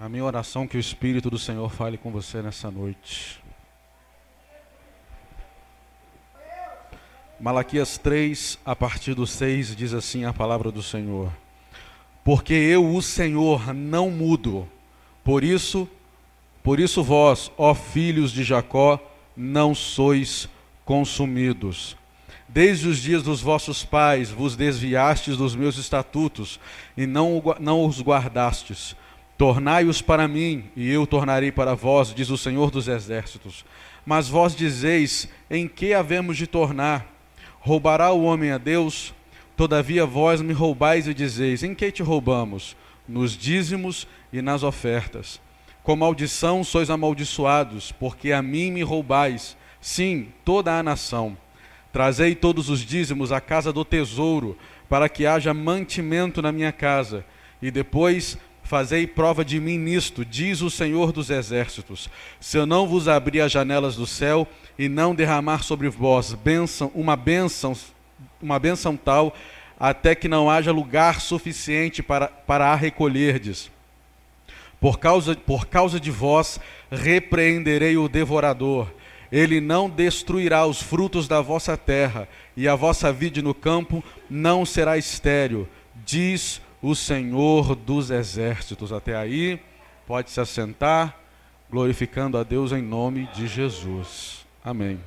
A minha oração é que o Espírito do Senhor fale com você nessa noite. Malaquias 3, a partir do 6, diz assim a palavra do Senhor: Porque eu, o Senhor, não mudo, por isso vós, ó filhos de Jacó, não sois consumidos. Desde os dias dos vossos pais vos desviastes dos meus estatutos e não os guardastes. Tornai-os para mim, e eu tornarei para vós, diz o Senhor dos Exércitos. Mas vós dizeis, em que havemos de tornar? Roubará o homem a Deus? Todavia vós me roubais e dizeis, em que te roubamos? Nos dízimos e nas ofertas. Com maldição sois amaldiçoados, porque a mim me roubais, sim, toda a nação. Trazei todos os dízimos à casa do tesouro, para que haja mantimento na minha casa, e depois fazei prova de mim nisto, diz o Senhor dos Exércitos, se eu não vos abrir as janelas do céu e não derramar sobre vós uma bênção tal, até que não haja lugar suficiente para a recolherdes. Por causa de vós repreenderei o devorador. Ele não destruirá os frutos da vossa terra, e a vossa vide no campo não será estéril, diz o Senhor dos Exércitos. Até aí, pode se assentar, glorificando a Deus em nome de Jesus. Amém.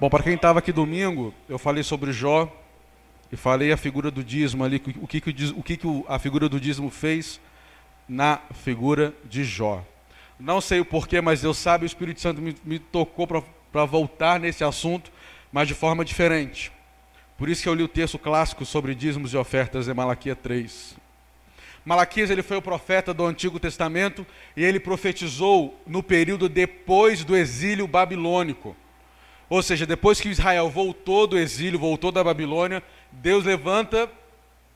Bom, para quem estava aqui domingo, eu falei sobre Jó, e falei a figura do dízimo ali, o que a figura do dízimo fez na figura de Jó. Não sei o porquê, mas Deus sabe, o Espírito Santo me tocou para voltar nesse assunto, mas de forma diferente. Por isso que eu li o texto clássico sobre dízimos e ofertas em Malaquias 3. Malaquias, ele foi o profeta do Antigo Testamento e ele profetizou no período depois do exílio babilônico. Ou seja, depois que Israel voltou do exílio, voltou da Babilônia, Deus levanta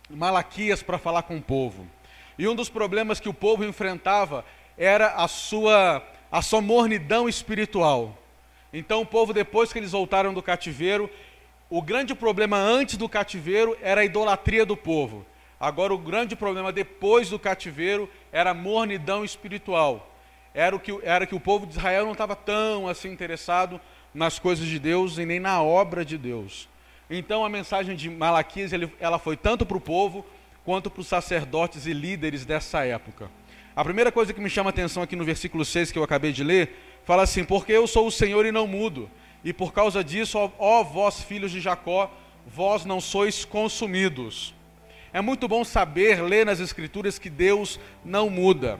Malaquias para falar com o povo. E um dos problemas que o povo enfrentava era a sua mornidão espiritual. Então o povo, depois que eles voltaram do cativeiro, o grande problema antes do cativeiro era a idolatria do povo. Agora o grande problema depois do cativeiro era a mornidão espiritual. Era que o povo de Israel não estava tão assim interessado nas coisas de Deus e nem na obra de Deus. Então a mensagem de Malaquias ela foi tanto para o povo quanto para os sacerdotes e líderes dessa época. A primeira coisa que me chama a atenção aqui no versículo 6 que eu acabei de ler, fala assim: porque eu sou o Senhor e não mudo, e por causa disso, ó vós filhos de Jacó, vós não sois consumidos. É muito bom saber, ler nas Escrituras, que Deus não muda.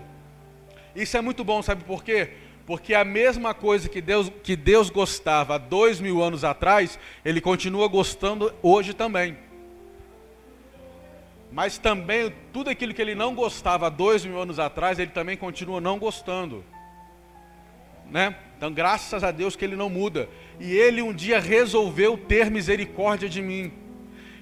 Isso é muito bom, sabe por quê? Porque a mesma coisa que Deus gostava há 2000 anos atrás, Ele continua gostando hoje também. Mas também, tudo aquilo que Ele não gostava há 2000 anos atrás, Ele também continua não gostando. Né? Então, graças a Deus que Ele não muda. E Ele um dia resolveu ter misericórdia de mim.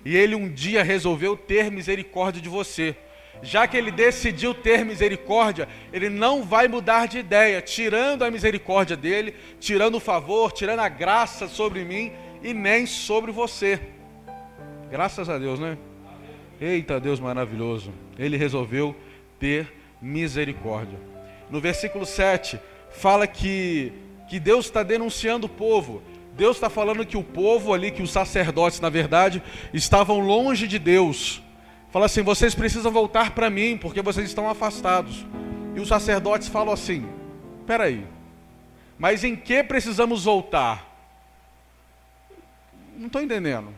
E Ele um dia resolveu ter misericórdia de você. Já que Ele decidiu ter misericórdia, Ele não vai mudar de ideia, tirando a misericórdia dEle, tirando o favor, tirando a graça sobre mim e nem sobre você. Graças a Deus, né? Eita, Deus maravilhoso. Ele resolveu ter misericórdia. No versículo 7, fala que Deus está denunciando o povo. Deus está falando que o povo ali, que os sacerdotes, na verdade, estavam longe de Deus. Fala assim: vocês precisam voltar para mim, porque vocês estão afastados. E os sacerdotes falam assim: espera aí, mas em que precisamos voltar? Não estou entendendo.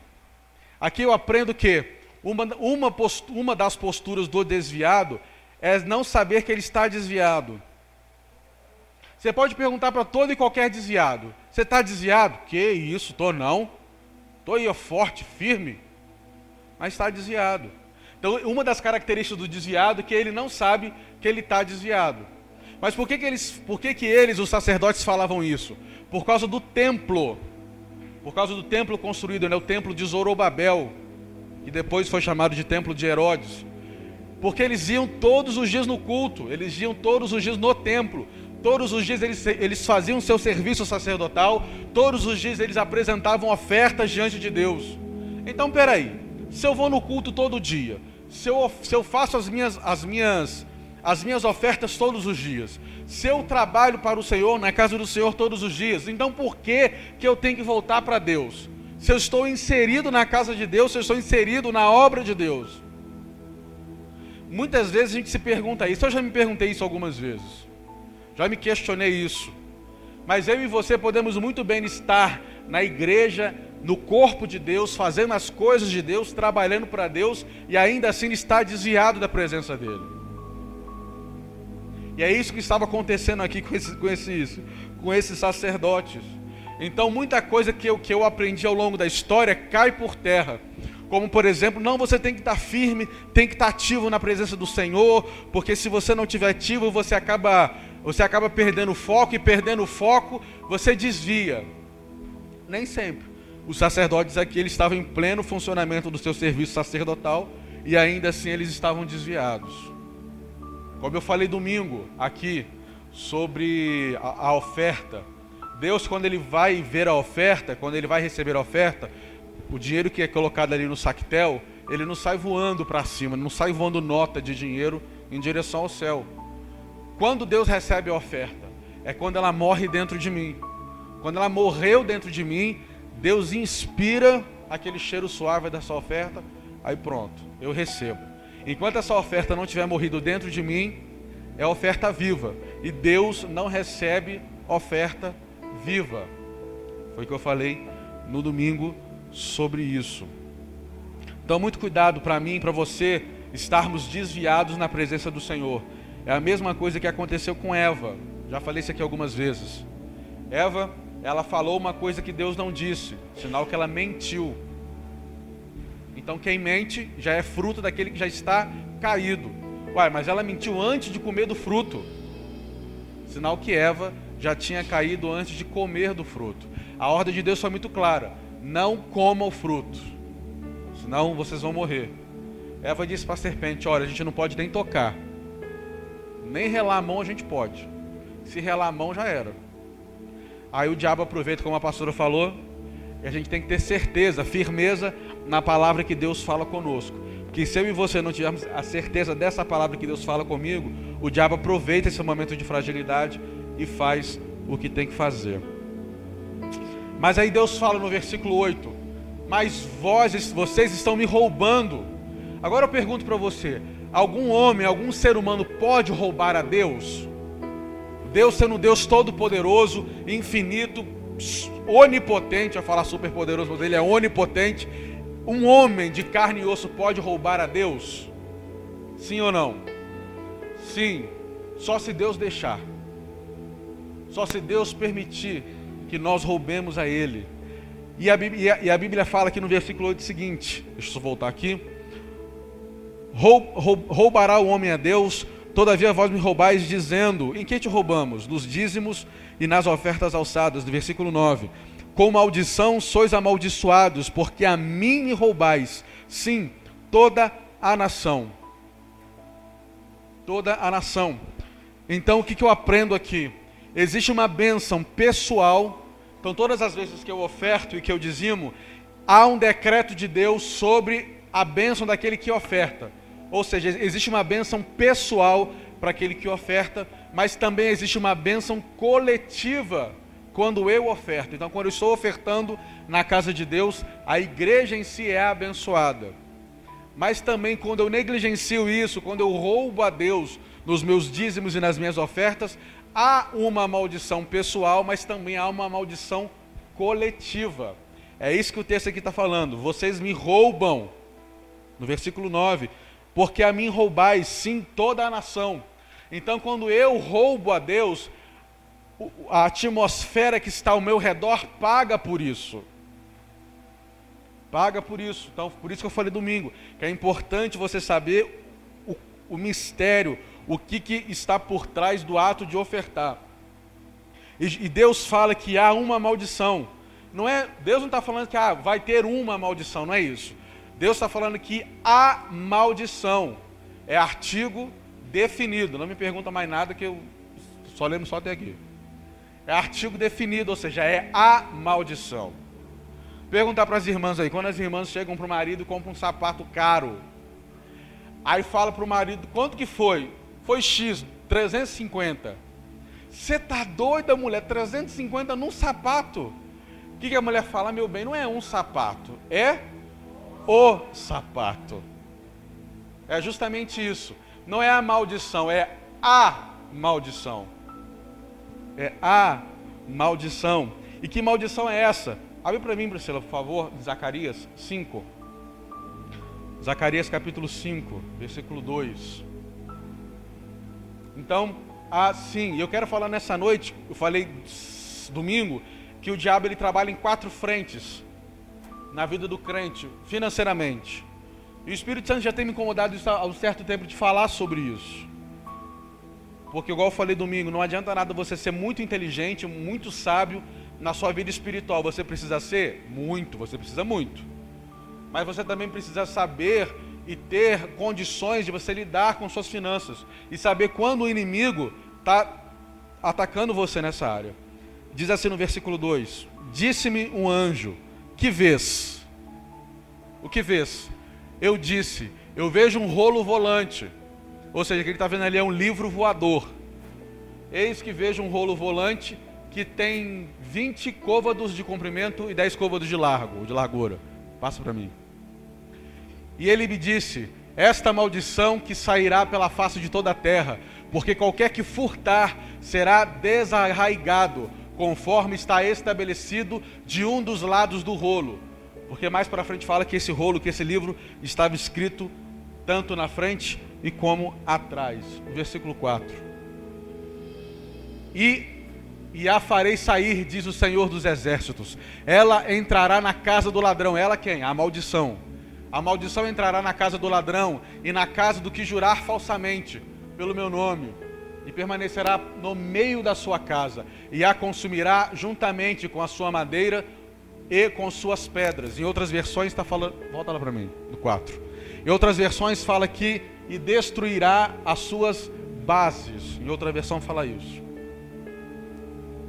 Aqui eu aprendo que uma das posturas do desviado é não saber que ele está desviado. Você pode perguntar para todo e qualquer desviado: você está desviado? Que isso, estou não. Estou aí forte, firme. Mas está desviado. Então, uma das características do desviado é que ele não sabe que ele está desviado. Mas por que eles, os sacerdotes, falavam isso? Por causa do templo. Por causa do templo construído, né? O templo de Zorobabel, que depois foi chamado de templo de Herodes. Porque eles iam todos os dias no culto, eles iam todos os dias no templo. Todos os dias eles faziam seu serviço sacerdotal, todos os dias eles apresentavam ofertas diante de Deus. Então, peraí, se eu vou no culto todo dia, se eu faço as minhas as minhas ofertas todos os dias, se eu trabalho para o Senhor, na casa do Senhor todos os dias, então por que eu tenho que voltar para Deus? Se eu estou inserido na casa de Deus, se eu estou inserido na obra de Deus. Muitas vezes a gente se pergunta isso, eu já me perguntei isso algumas vezes, já me questionei isso, mas eu e você podemos muito bem estar na igreja, no corpo de Deus, fazendo as coisas de Deus, trabalhando para Deus, e ainda assim estar desviado da presença dEle. E é isso que estava acontecendo aqui com esses sacerdotes. Então muita coisa que eu aprendi ao longo da história cai por terra. Como por exemplo, não, você tem que estar firme, tem que estar ativo na presença do Senhor, porque se você não estiver ativo, você acaba perdendo o foco, e perdendo o foco, você desvia. Nem sempre. Os sacerdotes aqui, eles estavam em pleno funcionamento do seu serviço sacerdotal, e ainda assim eles estavam desviados. Como eu falei domingo aqui, sobre a oferta, Deus, quando Ele vai ver a oferta, quando Ele vai receber a oferta, o dinheiro que é colocado ali no saquetel, ele não sai voando para cima, não sai voando nota de dinheiro em direção ao céu. Quando Deus recebe a oferta, é quando ela morre dentro de mim. Quando ela morreu dentro de mim, Deus inspira aquele cheiro suave dessa oferta, aí pronto, eu recebo. Enquanto essa oferta não tiver morrido dentro de mim, é oferta viva. E Deus não recebe oferta viva. Foi o que eu falei no domingo sobre isso. Então muito cuidado para mim e para você estarmos desviados na presença do Senhor. É a mesma coisa que aconteceu com Eva. Já falei isso aqui algumas vezes. Eva, ela falou uma coisa que Deus não disse, sinal que ela mentiu. Então quem mente já é fruto daquele que já está caído. Uai, mas ela mentiu antes de comer do fruto. Sinal que Eva já tinha caído antes de comer do fruto. A ordem de Deus foi muito clara: não coma o fruto, senão vocês vão morrer. Eva disse para a serpente: olha, a gente não pode nem tocar, nem relar a mão a gente pode. Se relar a mão já era. Aí o diabo aproveita, como a pastora falou, e a gente tem que ter certeza, firmeza na palavra que Deus fala conosco. Porque se eu e você não tivermos a certeza dessa palavra que Deus fala comigo, o diabo aproveita esse momento de fragilidade e faz o que tem que fazer. Mas aí Deus fala no versículo 8: mas vocês estão me roubando. Agora eu pergunto para você: algum homem, algum ser humano pode roubar a Deus? Deus sendo um Deus todo-poderoso, infinito, onipotente, eu falar super poderoso, mas Ele é onipotente. Um homem de carne e osso pode roubar a Deus? Sim ou não? Sim, só se Deus deixar. Só se Deus permitir que nós roubemos a Ele. E a Bíblia fala aqui no versículo 8 o seguinte, deixa eu só voltar aqui: roubará o homem a Deus, todavia vós me roubais, dizendo: em que te roubamos? Nos dízimos e nas ofertas alçadas. Do versículo 9: com maldição sois amaldiçoados, porque a mim me roubais, sim, toda a nação. Toda a nação. Então o que eu aprendo aqui? Existe uma bênção pessoal. Então todas as vezes que eu oferto e que eu dizimo, há um decreto de Deus sobre a bênção daquele que oferta. Ou seja, existe uma bênção pessoal para aquele que oferta, mas também existe uma bênção coletiva quando eu oferto. Então quando eu estou ofertando na casa de Deus, a igreja em si é abençoada. Mas também quando eu negligencio isso, quando eu roubo a Deus nos meus dízimos e nas minhas ofertas, há uma maldição pessoal, mas também há uma maldição coletiva. É isso que o texto aqui está falando: vocês me roubam, no versículo 9, porque a mim roubais, sim, toda a nação. Então quando eu roubo a Deus, a atmosfera que está ao meu redor paga por isso. Paga por isso. Então por isso que eu falei domingo, que é importante você saber o mistério, o que está por trás do ato de ofertar. E Deus fala que há uma maldição. Deus não está falando que vai ter uma maldição, não é isso. Deus está falando que há maldição. É artigo definido. Não me pergunta mais nada, que eu só lembro só até aqui. É artigo definido, ou seja, é a maldição. Perguntar para as irmãs aí, quando as irmãs chegam para o marido e compram um sapato caro, aí fala para o marido: quanto que foi? foi X, 350. Você tá doida, mulher? 350 num sapato? O que a mulher fala? Meu bem, não é um sapato, é o sapato. É justamente isso. Não é a maldição, é a maldição. É a maldição. E que maldição é essa? Abre para mim, Priscila, por favor, Zacarias 5. Zacarias capítulo 5, versículo 2. Então, assim, eu quero falar nessa noite, eu falei domingo, que o diabo ele trabalha em 4 frentes na vida do crente, financeiramente. E o Espírito Santo já tem me incomodado há um certo tempo de falar sobre isso. Porque, igual eu falei domingo, não adianta nada você ser muito inteligente, muito sábio na sua vida espiritual. Você precisa ser muito, você precisa muito. Mas você também precisa saber e ter condições de você lidar com suas finanças. E saber quando o inimigo está atacando você nessa área. Diz assim no versículo 2: Disse-me um anjo, que vês? O que vês? Eu disse, eu vejo um rolo volante. Ou seja, o que ele está vendo ali é um livro voador. Eis que vejo um rolo volante que tem 20 côvados de comprimento e 10 côvados de largura. Passa para mim. E ele me disse, esta maldição que sairá pela face de toda a terra, porque qualquer que furtar será desarraigado, conforme está estabelecido de um dos lados do rolo. Porque mais para frente fala que esse rolo, que esse livro estava escrito tanto na frente e como atrás. Versículo 4. E a farei sair, diz o Senhor dos Exércitos. Ela entrará na casa do ladrão. Ela quem? A maldição. A maldição entrará na casa do ladrão e na casa do que jurar falsamente pelo meu nome. E permanecerá no meio da sua casa. E a consumirá juntamente com a sua madeira e com suas pedras. Em outras versões está falando... Volta lá para mim, no 4. Em outras versões fala que... E destruirá as suas bases. Em outra versão fala isso.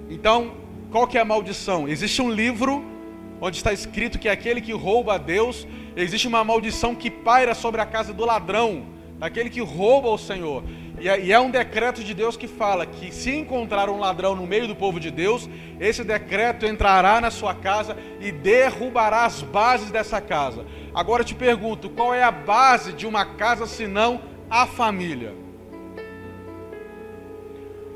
Então, qual que é a maldição? Existe um livro onde está escrito que aquele que rouba a Deus, existe uma maldição que paira sobre a casa do ladrão, daquele que rouba o Senhor. E é um decreto de Deus que fala que se encontrar um ladrão no meio do povo de Deus, esse decreto entrará na sua casa e derrubará as bases dessa casa. Agora eu te pergunto, qual é a base de uma casa senão a família?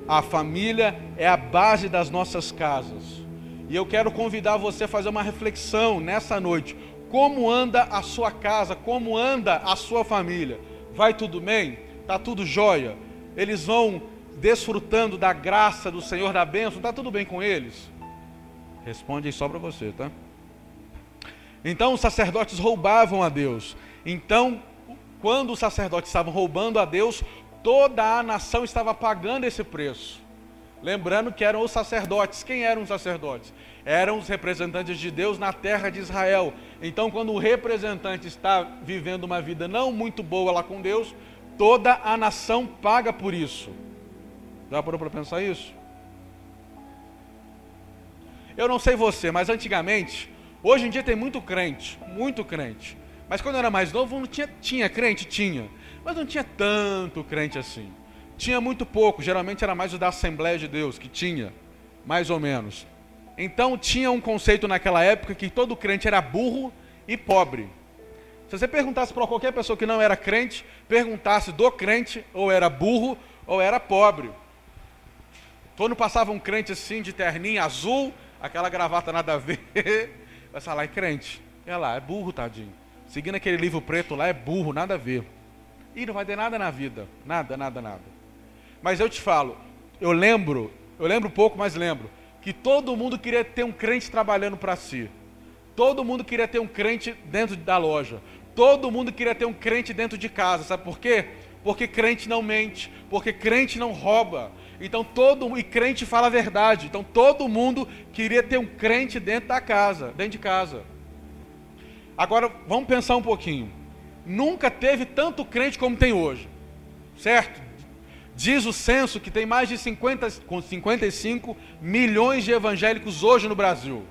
A família é a base das nossas casas. E eu quero convidar você a fazer uma reflexão nessa noite. Como anda a sua casa? Como anda a sua família? Vai tudo bem? Está tudo jóia? Eles vão desfrutando da graça do Senhor, da bênção? Está tudo bem com eles? Responde aí só para você, tá? Então os sacerdotes roubavam a Deus. Então, quando os sacerdotes estavam roubando a Deus, toda a nação estava pagando esse preço. Lembrando que eram os sacerdotes. Quem eram os sacerdotes? Eram os representantes de Deus na terra de Israel. Então, quando o representante está vivendo uma vida não muito boa lá com Deus, toda a nação paga por isso. Já parou para pensar isso? Eu não sei você, mas antigamente, hoje em dia tem muito crente. Mas quando eu era mais novo, não tinha crente? Tinha. Mas não tinha tanto crente assim. Tinha muito pouco, geralmente era mais o da Assembleia de Deus, que tinha, mais ou menos. Então tinha um conceito naquela época que todo crente era burro e pobre. Se você perguntasse para qualquer pessoa que não era crente, perguntasse do crente, ou era burro, ou era pobre. Quando passava um crente assim, de terninho azul, aquela gravata nada a ver, vai falar, é crente. É lá, é burro, tadinho. Seguindo aquele livro preto lá, é burro, nada a ver. E não vai ter nada na vida, nada. Mas eu te falo, eu lembro pouco, mas lembro, que todo mundo queria ter um crente trabalhando para si. Todo mundo queria ter um crente dentro da loja. Todo mundo queria ter um crente dentro de casa. Sabe por quê? Porque crente não mente, porque crente não rouba. Então e crente fala a verdade. Então todo mundo queria ter um crente dentro de casa. Agora, vamos pensar um pouquinho. Nunca teve tanto crente como tem hoje, certo? Diz o censo que tem mais de 55 milhões de evangélicos hoje no Brasil.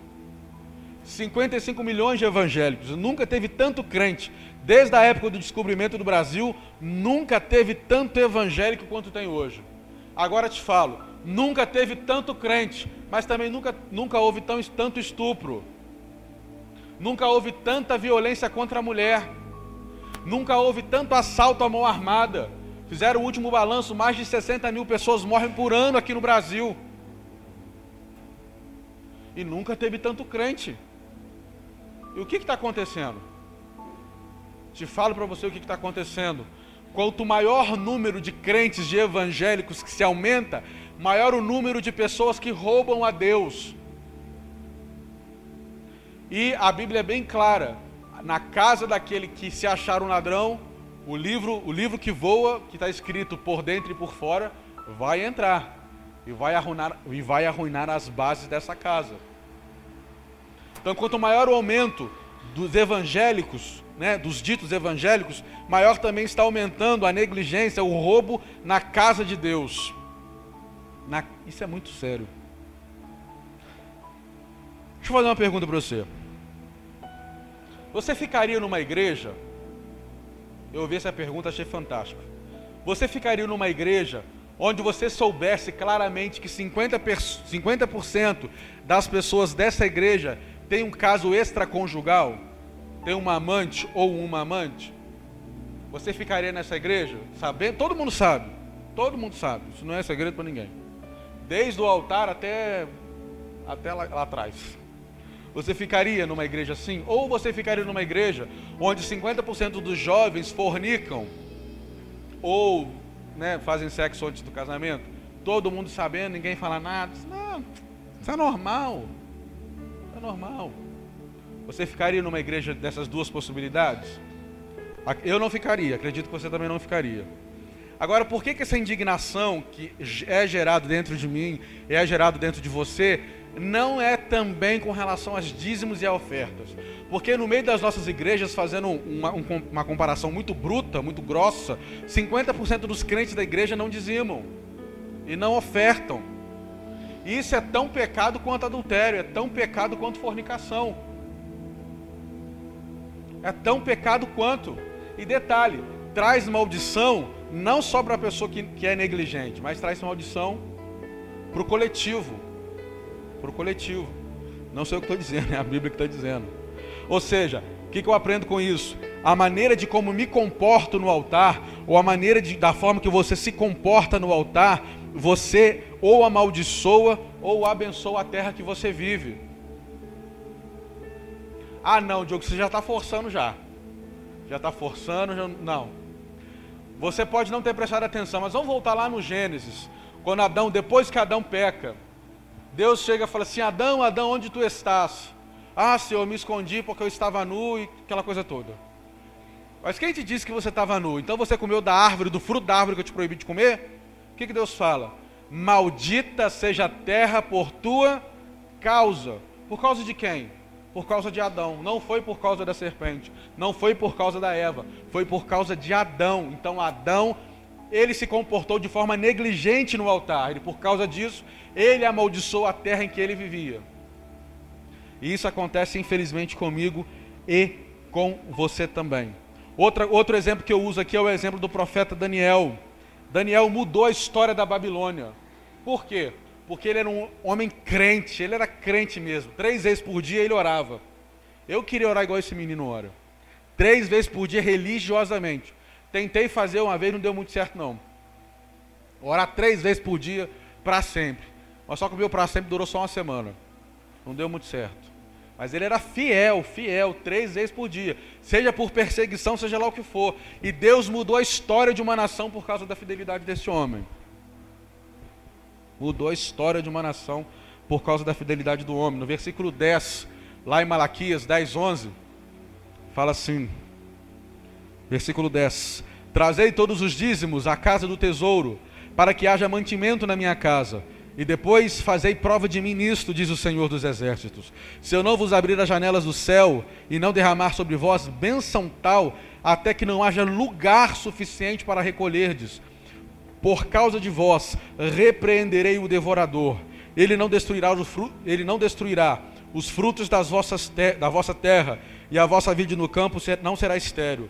55 milhões de evangélicos. Nunca teve tanto crente. Desde a época do descobrimento do Brasil, nunca teve tanto evangélico quanto tem hoje. Agora te falo, nunca teve tanto crente, mas também nunca houve tanto estupro. Nunca houve tanta violência contra a mulher. Nunca houve tanto assalto à mão armada. Fizeram o último balanço, mais de 60 mil pessoas morrem por ano aqui no Brasil. E nunca teve tanto crente. E o que está acontecendo? Te falo para você o que está acontecendo. Quanto maior o número de crentes, de evangélicos que se aumenta, maior o número de pessoas que roubam a Deus. E a Bíblia é bem clara. Na casa daquele que se achar um ladrão, o livro que voa, que está escrito por dentro e por fora, vai entrar e vai arruinar as bases dessa casa. Então, quanto maior o aumento dos evangélicos, dos ditos evangélicos, maior também está aumentando a negligência, o roubo na casa de Deus. Isso é muito sério. Deixa eu fazer uma pergunta para você. Você ficaria numa igreja? Eu ouvi essa pergunta, achei fantástico. Você ficaria numa igreja onde você soubesse claramente que 50% das pessoas dessa igreja tem um caso extraconjugal? Tem uma amante ou uma amante? Você ficaria nessa igreja? Sabendo? Todo mundo sabe. Isso não é segredo para ninguém. Desde o altar até lá atrás. Você ficaria numa igreja assim? Ou você ficaria numa igreja onde 50% dos jovens fornicam ou fazem sexo antes do casamento? Todo mundo sabendo, ninguém fala nada. Não, isso é normal. Isso é normal. Você ficaria numa igreja dessas duas possibilidades? Eu não ficaria, acredito que você também não ficaria. Agora, por que essa indignação que é gerada dentro de mim, é gerada dentro de você, não é também com relação aos dízimos e a ofertas? Porque no meio das nossas igrejas, fazendo uma comparação muito bruta, muito grossa, 50% dos crentes da igreja não dizimam e não ofertam. E isso é tão pecado quanto adultério, é tão pecado quanto fornicação. É tão pecado quanto. E detalhe, traz maldição não só para a pessoa que é negligente, mas traz maldição para o coletivo. Para o coletivo. Não sei o que estou dizendo, é a Bíblia que está dizendo. Ou seja, o que eu aprendo com isso? A maneira de como me comporto no altar, ou a maneira da forma que você se comporta no altar, você ou amaldiçoa ou abençoa a terra que você vive. Ah não, Diogo, você já está forçando já. Já está forçando, já... Não. Você pode não ter prestado atenção, mas vamos voltar lá no Gênesis. Quando Adão, depois que Adão peca, Deus chega e fala assim: Adão, Adão, onde tu estás? Ah, Senhor, eu me escondi porque eu estava nu e aquela coisa toda. Mas quem te disse que você estava nu? Então você comeu da árvore, do fruto da árvore que eu te proibi de comer? O que Deus fala? Maldita seja a terra por tua causa. Por causa de quem? Por causa de Adão. Não foi por causa da serpente. Não foi por causa da Eva. Foi por causa de Adão. Então Adão, ele se comportou de forma negligente no altar. E por causa disso, ele amaldiçoou a terra em que ele vivia. E isso acontece infelizmente comigo e com você também. Outro exemplo que eu uso aqui é o exemplo do profeta Daniel. Daniel mudou a história da Babilônia. Por quê? Porque ele era um homem crente, ele era crente mesmo. 3 vezes por dia ele orava. Eu queria orar igual esse menino ora. 3 vezes por dia religiosamente. Tentei fazer uma vez, não deu muito certo não. Orar 3 vezes por dia para sempre. Mas só que o meu para sempre durou só uma semana. Não deu muito certo. Mas ele era fiel, 3 vezes por dia. Seja por perseguição, seja lá o que for. E Deus mudou a história de uma nação por causa da fidelidade desse homem. Mudou a história de uma nação por causa da fidelidade do homem. No versículo 10, lá em Malaquias 10, 11, fala assim, versículo 10: Trazei todos os dízimos à casa do tesouro, para que haja mantimento na minha casa, e depois fazei prova de mim nisto, diz o Senhor dos Exércitos. Se eu não vos abrir as janelas do céu, e não derramar sobre vós bênção tal, até que não haja lugar suficiente para recolherdes, por causa de vós repreenderei o devorador. Ele não destruirá os frutos da vossa terra, e a vossa vide no campo não será estéril,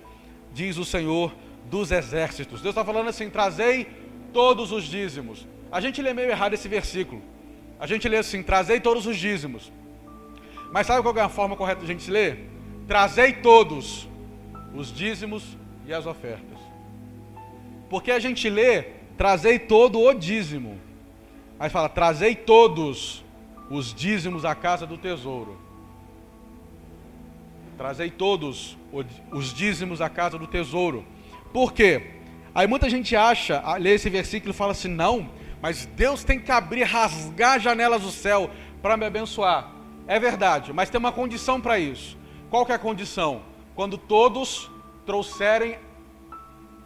diz o Senhor dos exércitos. Deus está falando assim: trazei todos os dízimos. A gente lê meio errado esse versículo. A gente lê assim: trazei todos os dízimos. Mas sabe qual é a forma correta de a gente ler? Trazei todos os dízimos e as ofertas. Porque a gente lê, trazei todo o dízimo. Aí fala, trazei todos os dízimos à casa do tesouro. Trazei todos os dízimos à casa do tesouro. Por quê? Aí muita gente lê esse versículo e fala assim: não, mas Deus tem que abrir, rasgar janelas do céu para me abençoar. É verdade, mas tem uma condição para isso. Qual que é a condição? Quando todos trouxerem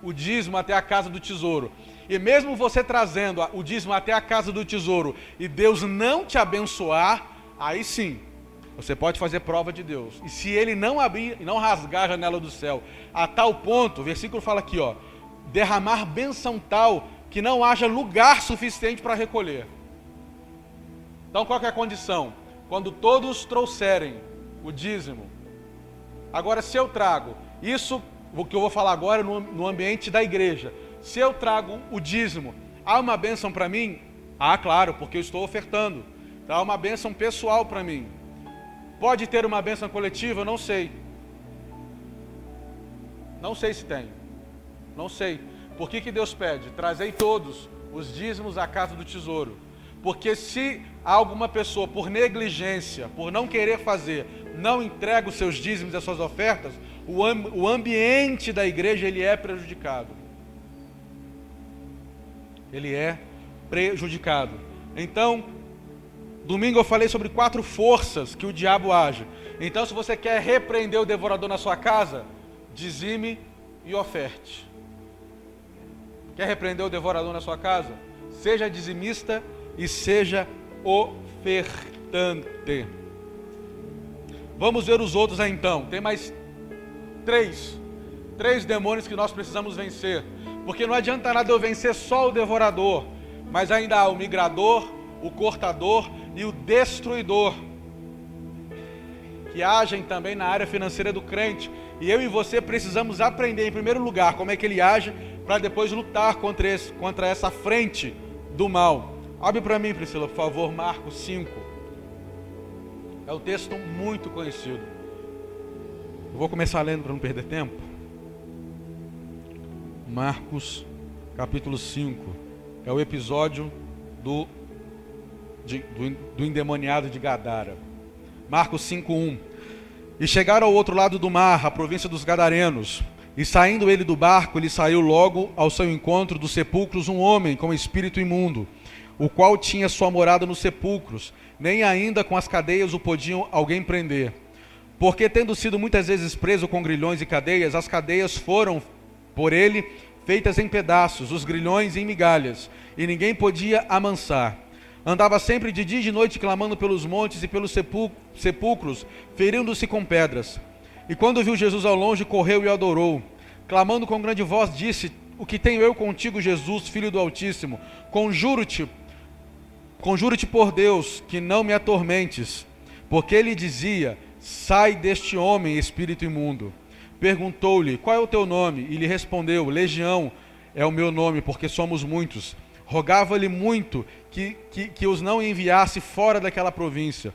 o dízimo até a casa do tesouro. E mesmo você trazendo o dízimo até a casa do tesouro e Deus não te abençoar, aí sim, você pode fazer prova de Deus. E se Ele não abrir e não rasgar a janela do céu, a tal ponto, o versículo fala aqui, ó, derramar bênção tal que não haja lugar suficiente para recolher. Então qual que é a condição? Quando todos trouxerem o dízimo. Agora, se eu trago, isso, o que eu vou falar agora no ambiente da igreja, se eu trago o dízimo, há uma bênção para mim? Ah, claro, porque eu estou ofertando. Então, há uma bênção pessoal para mim. Pode ter uma bênção coletiva? Eu não sei. Não sei se tem. Não sei. Por que Deus pede? Trazei todos os dízimos à casa do tesouro. Porque se alguma pessoa, por negligência, por não querer fazer, não entrega os seus dízimos e as suas ofertas, o ambiente da igreja ele é prejudicado. Ele é prejudicado. Então, domingo eu falei sobre 4 forças que o diabo age. Então, se você quer repreender o devorador na sua casa, dizime e oferte. Quer repreender o devorador na sua casa? Seja dizimista e seja ofertante. Vamos ver os outros aí então. Tem mais 3 demônios que nós precisamos vencer. Porque não adianta nada eu vencer só o devorador, mas ainda há o migrador, o cortador e o destruidor, que agem também na área financeira do crente. E eu e você precisamos aprender, em primeiro lugar, como é que ele age, para depois lutar contra essa frente do mal. Abre para mim, Priscila, por favor, Marcos 5. É um texto muito conhecido. Eu vou começar lendo para não perder tempo. Marcos, capítulo 5. É o episódio do endemoniado de Gadara. Marcos 5:1. E chegaram ao outro lado do mar, a província dos Gadarenos. E saindo ele do barco, ele saiu logo ao seu encontro dos sepulcros um homem com espírito imundo, o qual tinha sua morada nos sepulcros, nem ainda com as cadeias o podiam alguém prender. Porque tendo sido muitas vezes preso com grilhões e cadeias, as cadeias foram por ele feitas em pedaços, os grilhões em migalhas, e ninguém podia amansar. Andava sempre de dia e de noite clamando pelos montes e pelos sepulcros, ferindo-se com pedras. E quando viu Jesus ao longe, correu e o adorou. Clamando com grande voz, disse: O que tenho eu contigo, Jesus, Filho do Altíssimo? Conjuro-te por Deus, que não me atormentes. Porque ele dizia: Sai deste homem, espírito imundo. Perguntou-lhe: Qual é o teu nome? E lhe respondeu: Legião é o meu nome, porque somos muitos. Rogava-lhe muito que os não enviasse fora daquela província,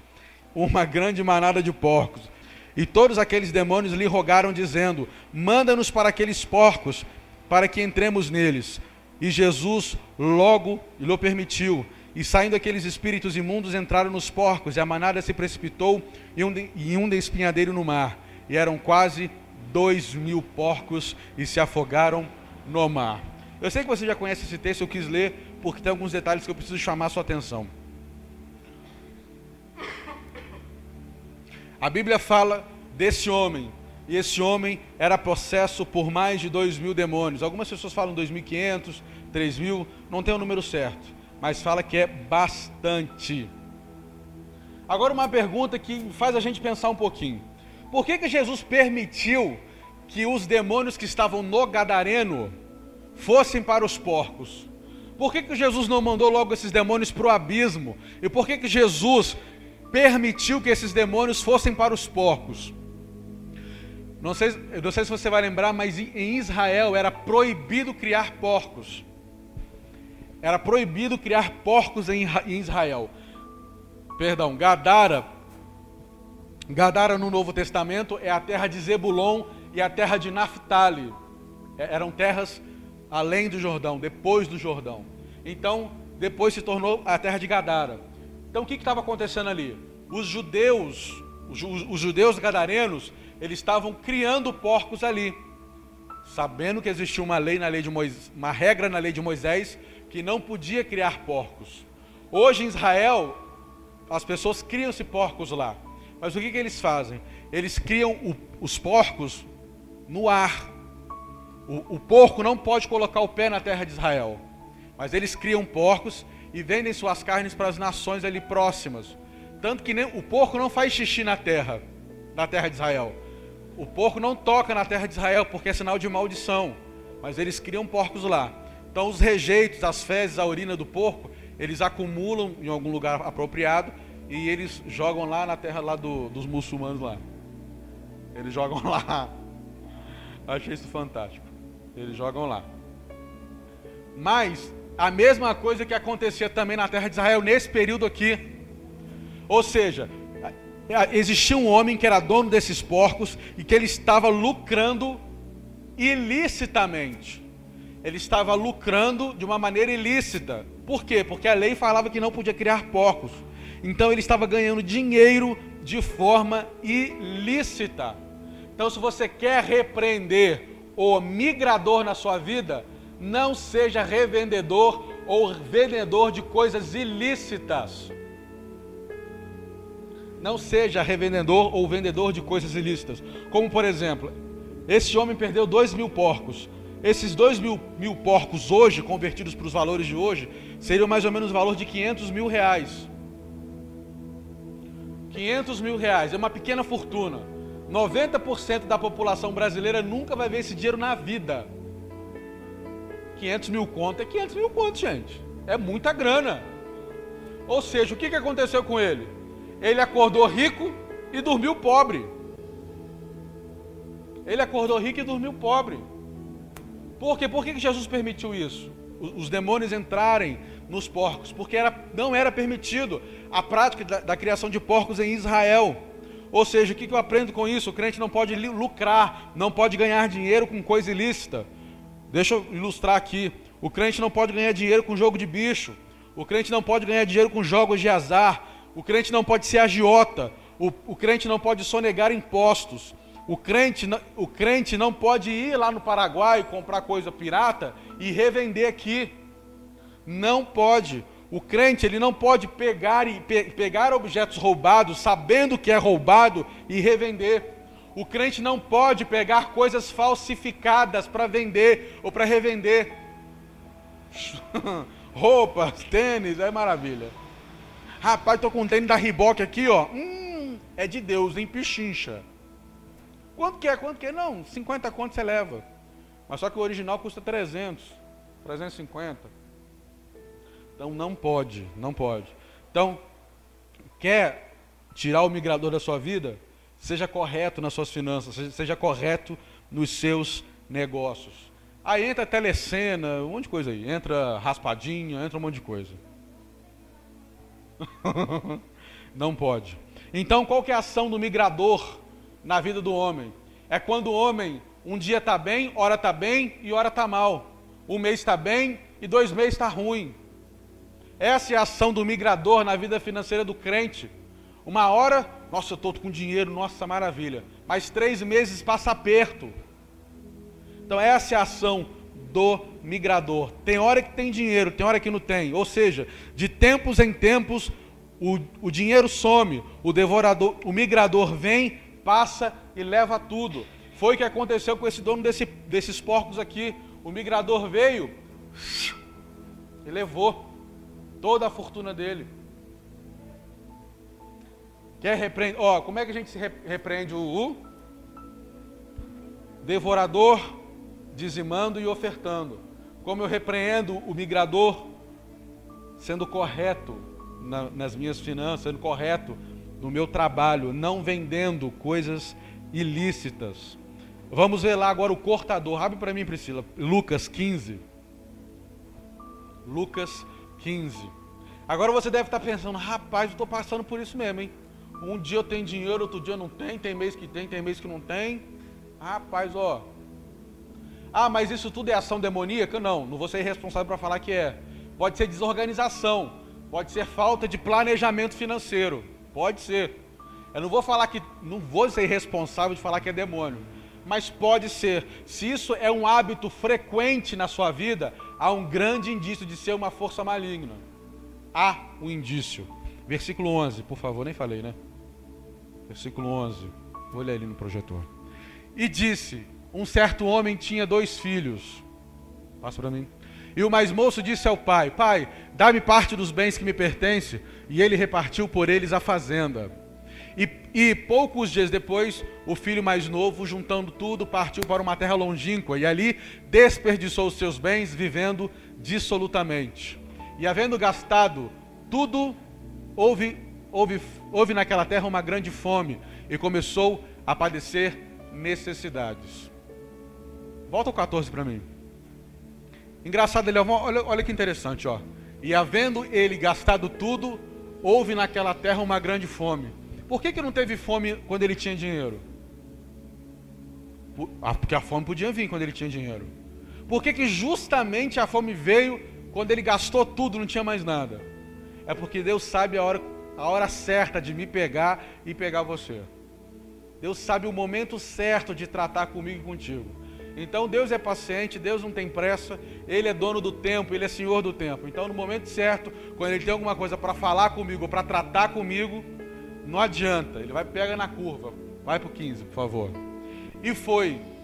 uma grande manada de porcos. E todos aqueles demônios lhe rogaram, dizendo: Manda-nos para aqueles porcos, para que entremos neles. E Jesus logo lhe permitiu. E saindo aqueles espíritos imundos, entraram nos porcos, e a manada se precipitou em um espinhadeiro no mar. E eram quase 2.000 porcos, e se afogaram no mar. Eu sei que você já conhece esse texto, eu quis ler, porque tem alguns detalhes que eu preciso chamar a sua atenção. A Bíblia fala desse homem, e esse homem era possesso por mais de 2.000 demônios. Algumas pessoas falam 2.500, 3.000, não tem o número certo, mas fala que é bastante. Agora uma pergunta que faz a gente pensar um pouquinho. Por que Jesus permitiu que os demônios que estavam no Gadareno fossem para os porcos? Por que Jesus não mandou logo esses demônios para o abismo? E por que Jesus permitiu que esses demônios fossem para os porcos. Não sei se você vai lembrar, mas em Israel era proibido criar porcos. Era proibido criar porcos em Israel. Perdão, Gadara no Novo Testamento é a terra de Zebulon e a terra de Naftali. Eram terras além do Jordão, depois do Jordão. Então, depois se tornou a terra de Gadara. Então, o que estava acontecendo ali? Os judeus gadarenos, eles estavam criando porcos ali, sabendo que existia uma regra na lei de Moisés, que não podia criar porcos. Hoje em Israel, as pessoas criam-se porcos lá. Mas o que eles fazem? Eles criam os porcos no ar. O porco não pode colocar o pé na terra de Israel. Mas eles criam porcos e vendem suas carnes para as nações ali próximas. Tanto que o porco não faz xixi na terra de Israel. O porco não toca na terra de Israel porque é sinal de maldição. Mas eles criam porcos lá. Então os rejeitos, as fezes, a urina do porco, eles acumulam em algum lugar apropriado e eles jogam lá na terra lá dos muçulmanos lá. Eles jogam lá. Achei isso fantástico. Eles jogam lá. Mas a mesma coisa que acontecia também na terra de Israel nesse período aqui. Ou seja, existia um homem que era dono desses porcos e que ele estava lucrando ilicitamente. Ele estava lucrando de uma maneira ilícita. Por quê? Porque a lei falava que não podia criar porcos. Então ele estava ganhando dinheiro de forma ilícita. Então, se você quer repreender o migrador na sua vida, não seja revendedor ou vendedor de coisas ilícitas. Não seja revendedor ou vendedor de coisas ilícitas. Como, por exemplo, esse homem perdeu 2.000 porcos. Esses 2.000 porcos hoje, convertidos para os valores de hoje, seriam mais ou menos o valor de 500 mil reais. 500 mil reais, é uma pequena fortuna. 90% da população brasileira nunca vai ver esse dinheiro na vida. 500 mil conto é 500 mil conto, gente. É muita grana. Ou seja, o que aconteceu com ele? Ele acordou rico e dormiu pobre. Ele acordou rico e dormiu pobre. Por quê? Por que Jesus permitiu isso? Os demônios entrarem nos porcos? Porque não era permitido a prática da criação de porcos em Israel. Ou seja, o que eu aprendo com isso? O crente não pode lucrar, não pode ganhar dinheiro com coisa ilícita. Deixa eu ilustrar aqui. O crente não pode ganhar dinheiro com jogo de bicho. O crente não pode ganhar dinheiro com jogos de azar. O crente não pode ser agiota. O crente não pode sonegar impostos. O crente não pode ir lá no Paraguai comprar coisa pirata e revender aqui. Não pode. O crente ele não pode pegar objetos roubados, sabendo que é roubado, e revender. O crente não pode pegar coisas falsificadas para vender ou para revender. Roupas, tênis, é maravilha. Rapaz, tô com um tênis da Reebok aqui, ó. É de Deus, em pichincha. Quanto que é? Quanto que é? Não, 50 conto você leva. Mas só que o original custa 300, 350. Então não pode, não pode. Então, quer tirar o migrador da sua vida? Seja correto nas suas finanças, seja correto nos seus negócios. Aí entra telecena, um monte de coisa aí. Entra raspadinha, entra um monte de coisa. Não pode. Então, qual que é a ação do migrador na vida do homem? É quando o homem um dia está bem, hora está bem e hora está mal. Um mês está bem e 2 meses está ruim. Essa é a ação do migrador na vida financeira do crente. Uma hora, nossa, eu estou com dinheiro, nossa, maravilha. Mas 3 meses passa aperto. Então essa é a ação do migrador. Tem hora que tem dinheiro, tem hora que não tem. Ou seja, de tempos em tempos, o dinheiro some, o migrador vem, passa e leva tudo. Foi o que aconteceu com esse dono desses porcos aqui. O migrador veio e levou toda a fortuna dele. Quer repreender? Como é que a gente se repreende o devorador dizimando e ofertando? Como eu repreendo o migrador? Sendo correto nas minhas finanças, sendo correto no meu trabalho, não vendendo coisas ilícitas. Vamos ver lá agora o cortador. Abre para mim, Priscila. Lucas 15. Lucas 15. Agora você deve estar pensando, rapaz, eu estou passando por isso mesmo, hein? Um dia eu tenho dinheiro, outro dia não tem, tem mês que tem mês que não tem. Rapaz, ó. Ah, mas isso tudo é ação demoníaca? Não vou ser irresponsável para falar que é. Pode ser desorganização, pode ser falta de planejamento financeiro, pode ser. Eu não vou ser irresponsável de falar que é demônio, mas pode ser. Se isso é um hábito frequente na sua vida, há um grande indício de ser uma força maligna. Há um indício. Versículo 11, por favor, nem falei, né? Versículo 11, vou ler ali no projetor. E disse, um certo homem tinha 2 filhos. Passa para mim. E o mais moço disse ao pai, pai, dá-me parte dos bens que me pertence. E ele repartiu por eles a fazenda. E poucos dias depois, o filho mais novo, juntando tudo, partiu para uma terra longínqua. E ali desperdiçou os seus bens, vivendo dissolutamente. E havendo gastado tudo, houve naquela terra uma grande fome. E começou a padecer necessidades. Volta ao 14 para mim. Engraçado, olha que interessante, ó. E havendo ele gastado tudo, houve naquela terra uma grande fome. Por que não teve fome quando ele tinha dinheiro? Porque a fome podia vir quando ele tinha dinheiro. Por que justamente a fome veio quando ele gastou tudo, não tinha mais nada? É porque Deus sabe a hora certa de me pegar e pegar você. Deus sabe o momento certo de tratar comigo e contigo. Então Deus é paciente, Deus não tem pressa, Ele é dono do tempo, Ele é Senhor do tempo. Então no momento certo, quando Ele tem alguma coisa para falar comigo, para tratar comigo, não adianta, Ele vai pegar na curva. Vai para o 15, por favor.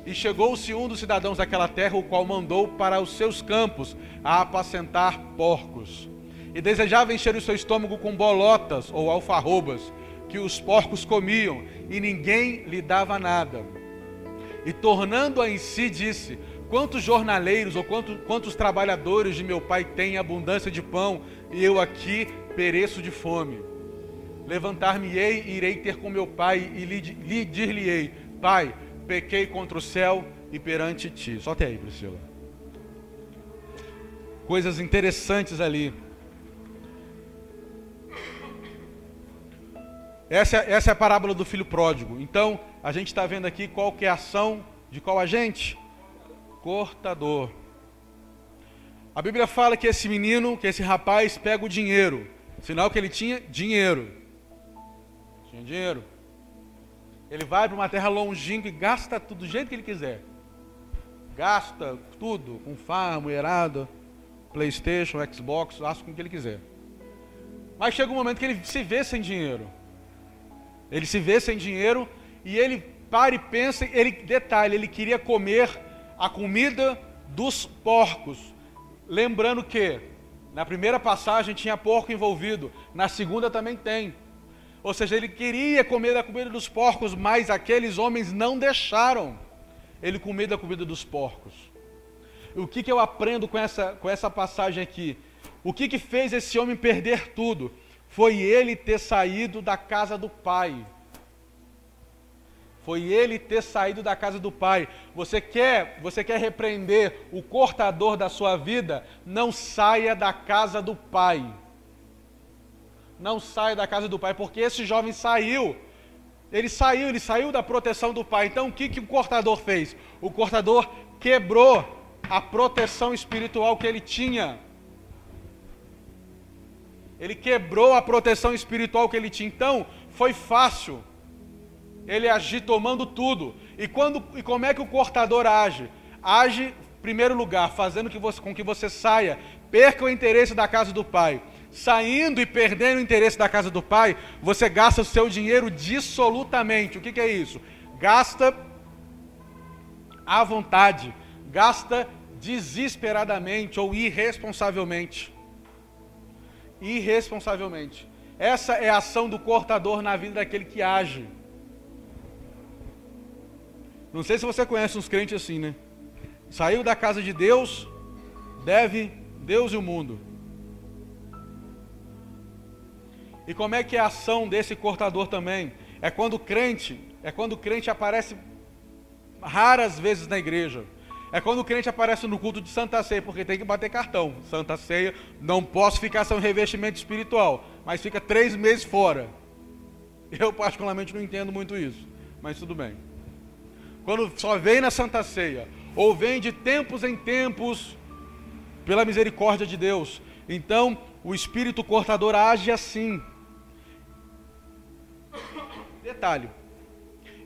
E chegou-se um dos cidadãos daquela terra, o qual mandou para os seus campos a apacentar porcos. E desejava encher o seu estômago com bolotas ou alfarrobas, que os porcos comiam, e ninguém lhe dava nada. E tornando-a em si, disse, quantos jornaleiros ou quantos trabalhadores de meu pai têm abundância de pão, e eu aqui pereço de fome. Levantar-me-ei e irei ter com meu pai, e lhe dir-lhe-ei, pai, pequei contra o céu e perante ti. Só até aí, Priscila. Coisas interessantes ali. Essa é a parábola do filho pródigo. Então, a gente está vendo aqui qual que é a ação de qual agente? Cortador. A Bíblia fala que esse menino, que esse rapaz pega o dinheiro. Sinal que ele tinha dinheiro. Tinha dinheiro. Ele vai para uma terra longínqua e gasta tudo do jeito que ele quiser. Gasta tudo, com farm, mulherada, PlayStation, Xbox, gasta com o que ele quiser. Mas chega um momento que ele se vê sem dinheiro. Ele se vê sem dinheiro e ele para e pensa, ele queria comer a comida dos porcos. Lembrando que na primeira passagem tinha porco envolvido, na segunda também tem. Ou seja, ele queria comer da comida dos porcos, mas aqueles homens não deixaram ele comer da comida dos porcos. O que eu aprendo com essa passagem aqui? O que fez esse homem perder tudo? Foi ele ter saído da casa do pai. Foi ele ter saído da casa do pai. Você quer repreender o cortador da sua vida? Não saia da casa do pai. Não saia da casa do pai, porque esse jovem saiu. Ele saiu da proteção do pai. Então o que o cortador fez? O cortador quebrou a proteção espiritual que ele tinha. Ele quebrou a proteção espiritual que ele tinha. Então, foi fácil ele agir tomando tudo. E como é que o cortador age? Age, em primeiro lugar, fazendo com que você saia, perca o interesse da casa do pai. Saindo e perdendo o interesse da casa do pai, você gasta o seu dinheiro dissolutamente. O que é isso? Gasta à vontade, gasta desesperadamente ou irresponsavelmente. Irresponsavelmente. Essa é a ação do cortador na vida daquele que age. Não sei se você conhece uns crentes assim, né? Saiu da casa de Deus, deve Deus e o mundo. E como é que é a ação desse cortador também? É quando o crente aparece raras vezes na igreja. É quando o crente aparece no culto de Santa Ceia, porque tem que bater cartão. Santa Ceia, não posso ficar sem um revestimento espiritual, mas fica 3 meses fora. Eu particularmente não entendo muito isso, mas tudo bem. Quando só vem na Santa Ceia, ou vem de tempos em tempos, pela misericórdia de Deus, então o espírito cortador age assim. Detalhe,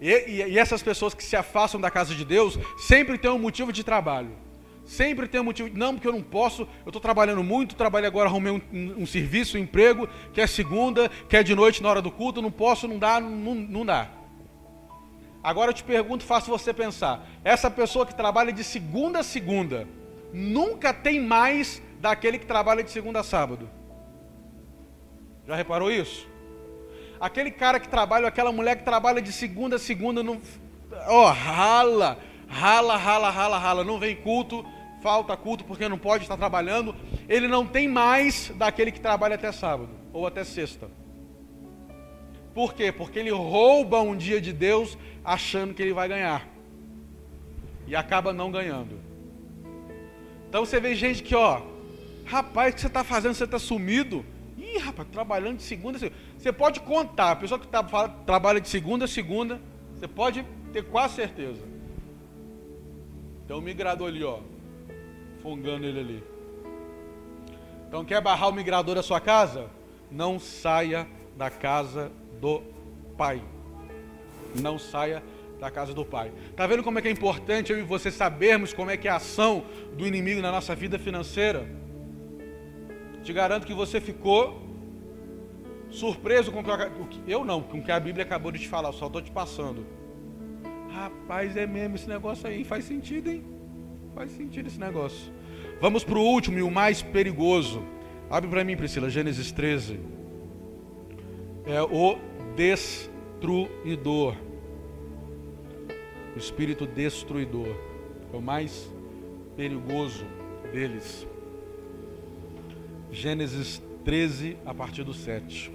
e essas pessoas que se afastam da casa de Deus, sempre tem um motivo de trabalho. Sempre tem um motivo, não, porque eu não posso, eu estou trabalhando muito, trabalhei agora, arrumei um serviço, um emprego, que é segunda, que é de noite na hora do culto, não posso, não dá, não dá. Agora eu te pergunto, faço você pensar, essa pessoa que trabalha de segunda a segunda, nunca tem mais daquele que trabalha de segunda a sábado. Já reparou isso? Aquele cara que trabalha, aquela mulher que trabalha de segunda a segunda, rala, não vem culto, falta culto porque não pode estar trabalhando, ele não tem mais daquele que trabalha até sábado, ou até sexta. Por quê? Porque ele rouba um dia de Deus achando que ele vai ganhar. E acaba não ganhando. Então você vê gente que, rapaz, o que você está fazendo? Você está sumido? Ih, rapaz, trabalhando de segunda a segunda. Você pode contar, a pessoa que trabalha de segunda a segunda, você pode ter quase certeza. Tem um migrador ali, fungando ele ali. Então quer barrar o migrador da sua casa? Não saia da casa do Pai. Não saia da casa do Pai. Está vendo como é que é importante eu e você sabermos como é que é a ação do inimigo na nossa vida financeira? Te garanto que você ficou surpreso com com o que a Bíblia acabou de te falar, só estou te passando. Rapaz, é mesmo esse negócio aí, faz sentido, hein? Faz sentido esse negócio. Vamos para o último e o mais perigoso. Abre para mim, Priscila, Gênesis 13. É o destruidor. O espírito destruidor. É o mais perigoso deles. Gênesis 13, a partir do 7.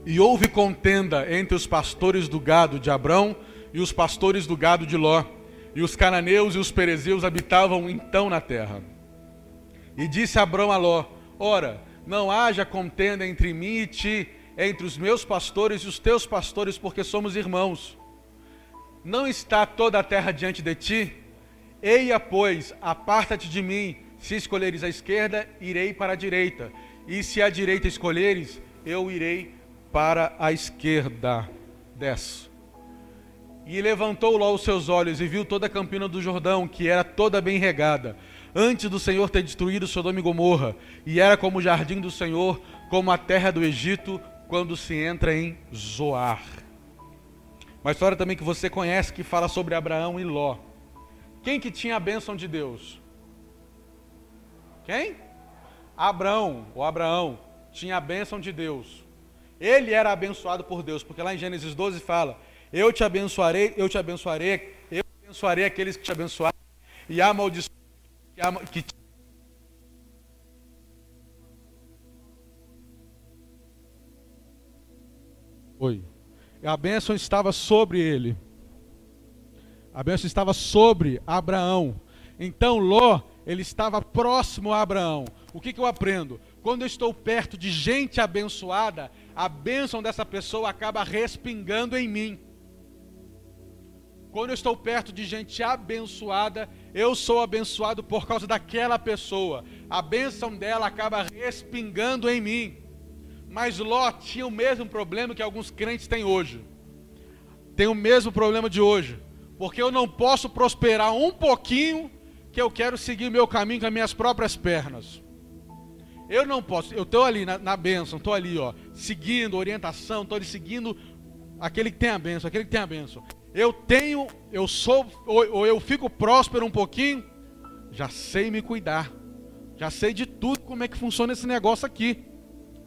E houve contenda entre os pastores do gado de Abrão e os pastores do gado de Ló. E os cananeus e os perezeus habitavam então na terra. E disse Abrão a Ló: ora, não haja contenda entre mim e ti, entre os meus pastores e os teus pastores, porque somos irmãos. Não está toda a terra diante de ti? Eia, pois, aparta-te de mim. Se escolheres a esquerda, irei para a direita. E se a direita escolheres, eu irei para a esquerda. 10. E levantou Ló os seus olhos e viu toda a campina do Jordão, que era toda bem regada, antes do Senhor ter destruído Sodoma e Gomorra, e era como o jardim do Senhor, como a terra do Egito, quando se entra em Zoar. Uma história também que você conhece, que fala sobre Abraão e Ló. Quem que tinha a bênção de Deus? Quem? Abraão tinha a bênção de Deus. Ele era abençoado por Deus, porque lá em Gênesis 12 fala: eu te abençoarei aqueles que te abençoarem, e amaldiçoarei que te... Oi. A bênção estava sobre ele. A bênção estava sobre Abraão. Então Ló, ele estava próximo a Abraão. O que eu aprendo? Quando eu estou perto de gente abençoada, a bênção dessa pessoa acaba respingando em mim. Quando eu estou perto de gente abençoada, eu sou abençoado por causa daquela pessoa. A bênção dela acaba respingando em mim. Mas Ló tinha o mesmo problema que alguns crentes têm hoje. Tem o mesmo problema de hoje. Porque eu não posso prosperar um pouquinho, que eu quero seguir meu caminho com as minhas próprias pernas. Eu não posso. Eu estou ali na bênção, estou ali, seguindo orientação, estou ali seguindo aquele que tem a bênção, eu fico próspero um pouquinho, já sei me cuidar. Já sei de tudo como é que funciona esse negócio aqui.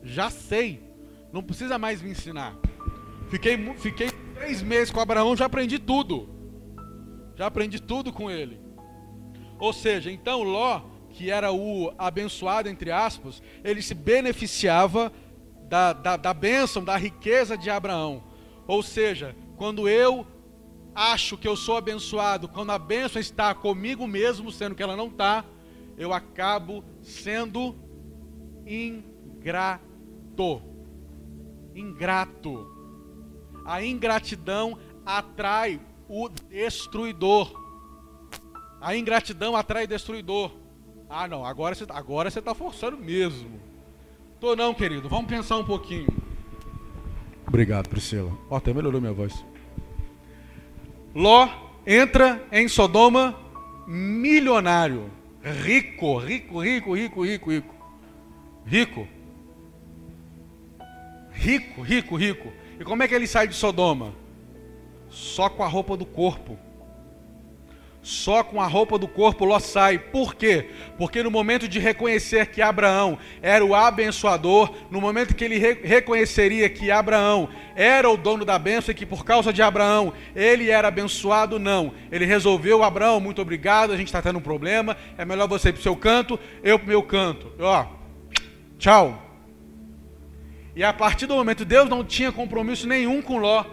Já sei. Não precisa mais me ensinar. Fiquei 3 meses com Abraão, já aprendi tudo. Já aprendi tudo com ele. Ou seja, então Ló que era o abençoado, entre aspas, ele se beneficiava da bênção, da riqueza de Abraão. Ou seja, quando eu acho que eu sou abençoado, quando a bênção está comigo mesmo, sendo que ela não está, eu acabo sendo ingrato. Ingrato. A ingratidão atrai o destruidor. A ingratidão atrai o destruidor. Ah, não, agora você está forçando mesmo. Tô não, querido, vamos pensar um pouquinho. Obrigado, Priscila. Ó, até melhorou minha voz. Ló entra em Sodoma milionário. Rico. E como é que ele sai de Sodoma? Só com a roupa do corpo. Só com a roupa do corpo Ló sai. Por quê? Porque no momento de reconhecer que Abraão era o abençoador, no momento que ele reconheceria que Abraão era o dono da bênção e que por causa de Abraão ele era abençoado, não. Ele resolveu: Abraão, muito obrigado, a gente está tendo um problema, é melhor você ir para o seu canto, eu para o meu canto. Ó, tchau. E a partir do momento, Deus não tinha compromisso nenhum com Ló.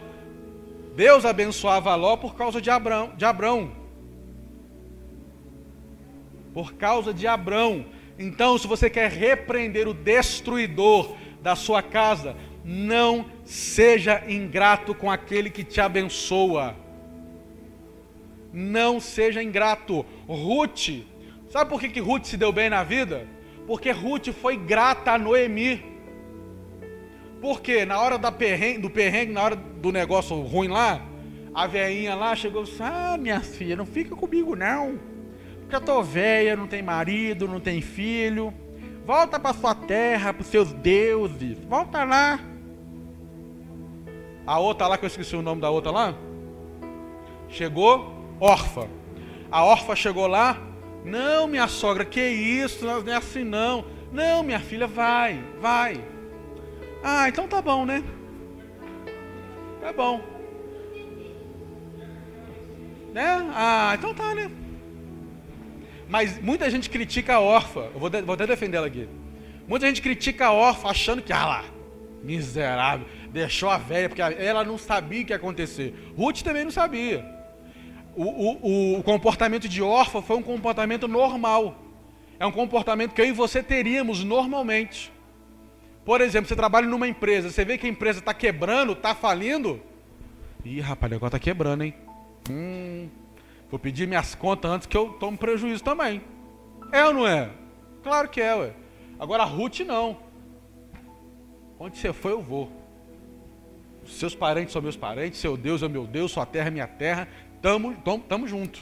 Deus abençoava Ló por causa de Abrão. Por causa de Abrão. Então, se você quer repreender o destruidor da sua casa, não seja ingrato com aquele que te abençoa. Não seja ingrato. Ruth, sabe por que Ruth se deu bem na vida? Porque Ruth foi grata a Noemi. Porque na hora do perrengue, na hora do negócio ruim lá, a velhinha lá chegou e disse: ah, minha filha, não fica comigo não. Porque eu tô velha, não tem marido, não tem filho. Volta para sua terra, para os seus deuses. Volta lá. A outra lá, que eu esqueci o nome da outra lá, chegou, Orfa. A Orfa chegou lá: não, minha sogra, que isso, não é assim não. Não, minha filha, vai. Ah, então tá bom, né? Tá bom. Né? Ah, então tá, né? Mas muita gente critica a órfã. Eu vou até defender ela aqui. Muita gente critica a órfã achando que, ah lá, miserável, deixou a velha, porque ela não sabia o que ia acontecer. Ruth também não sabia. O comportamento de órfã foi um comportamento normal. É um comportamento que eu e você teríamos normalmente. Por exemplo, você trabalha numa empresa, você vê que a empresa está quebrando, está falindo. Ih, rapaz, o negócio está quebrando, hein? Vou pedir minhas contas antes que eu tome prejuízo também. É ou não é? Claro que é, ué. Agora a Ruth não. Onde você foi, eu vou. Seus parentes são meus parentes, seu Deus é meu Deus, sua terra é minha terra. Tamo junto.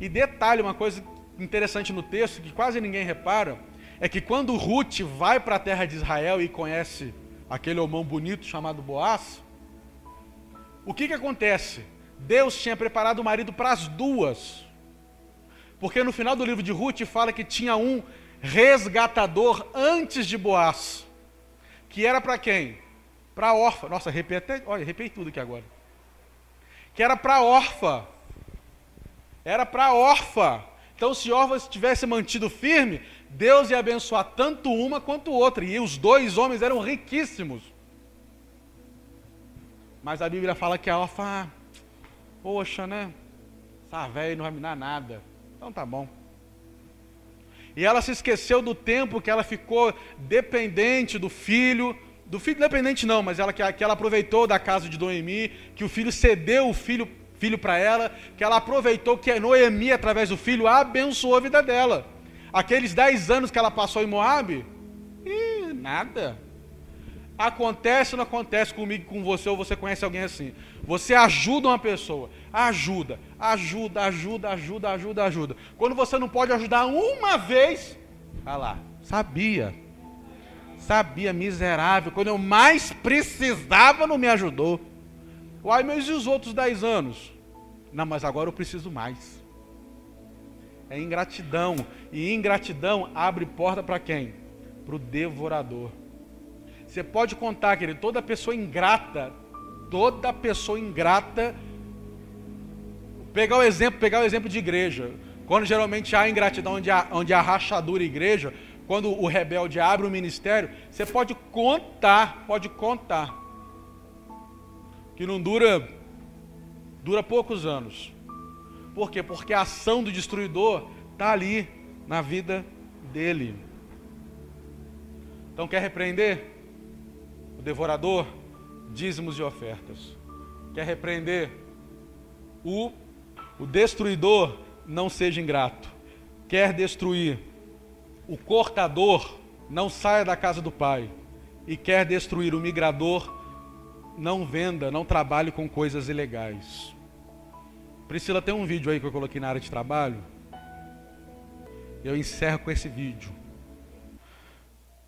E detalhe, uma coisa interessante no texto, que quase ninguém repara, é que quando Ruth vai para a terra de Israel e conhece aquele homão bonito chamado Boaz, o que acontece? Deus tinha preparado o marido para as duas. Porque no final do livro de Ruth fala que tinha um resgatador antes de Boaz. Que era para quem? Para a órfã. Nossa, arrepiei tudo aqui agora. Que era para a órfã. Era para a órfã. Então, se a órfã tivesse mantido firme, Deus ia abençoar tanto uma quanto outra. E os dois homens eram riquíssimos. Mas a Bíblia fala que a órfã, poxa, né? Essa velha não vai me dar nada. Então tá bom. E ela se esqueceu do tempo que ela ficou dependente do filho. Do filho dependente não, mas que ela aproveitou da casa de Noemi, que o filho cedeu o filho para ela, que ela aproveitou que a Noemi, através do filho, abençoou a vida dela. Aqueles 10 anos que ela passou em Moabe, nada. Acontece ou não acontece comigo, com você, ou você conhece alguém assim? Você ajuda uma pessoa, ajuda. Quando você não pode ajudar uma vez, olha lá, sabia, miserável, quando eu mais precisava não me ajudou. Uai, mas e os outros 10 anos? Não, mas agora eu preciso mais. É ingratidão, e ingratidão abre porta para quem? Para o devorador. Você pode contar, querido, toda pessoa ingrata, pegar o exemplo de igreja, Quando geralmente há ingratidão, onde há rachadura igreja, quando o rebelde abre o ministério, você pode contar, que não dura poucos anos. Por quê? Porque a ação do destruidor está ali na vida dele. Então quer repreender o devorador? Dízimos e ofertas. Quer repreender o destruidor? Não seja ingrato. Quer destruir o cortador? Não saia da casa do pai. E quer destruir o migrador? Não venda, não trabalhe com coisas ilegais. Priscila, tem um vídeo aí que eu coloquei na área de trabalho. Eu encerro com esse vídeo.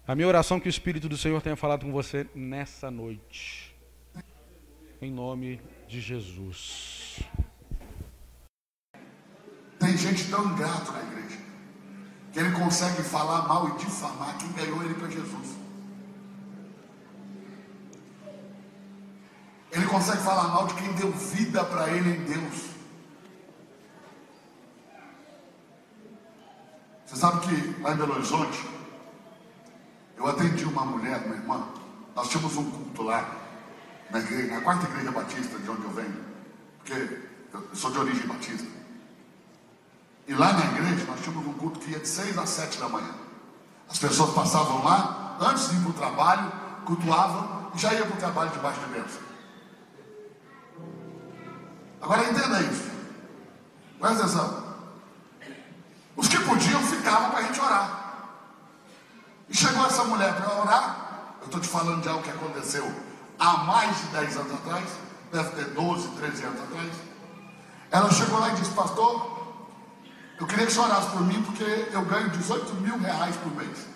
A minha oração é que o Espírito do Senhor tenha falado com você nessa noite. Em nome de Jesus. Tem gente tão ingrato na igreja que ele consegue falar mal e difamar quem ganhou ele para Jesus. Ele consegue falar mal de quem deu vida para ele em Deus. Você sabe que lá em Belo Horizonte, eu atendi uma mulher, uma irmã. Nós tínhamos um culto lá, na quarta igreja batista de onde eu venho, porque eu sou de origem batista. E lá na igreja nós tínhamos um culto que ia de 6 às 7 da manhã. As pessoas passavam lá, antes de ir para o trabalho, cultuavam e já iam para o trabalho debaixo de bênção. Agora entenda isso. Presta atenção. Os que podiam ficavam para a gente orar. E chegou essa mulher para orar. Eu estou te falando de algo que aconteceu há mais de 10 anos atrás. Deve ter 12, 13 anos atrás. Ela chegou lá e disse: pastor, eu queria que você orasse por mim, porque eu ganho 18 mil reais por mês.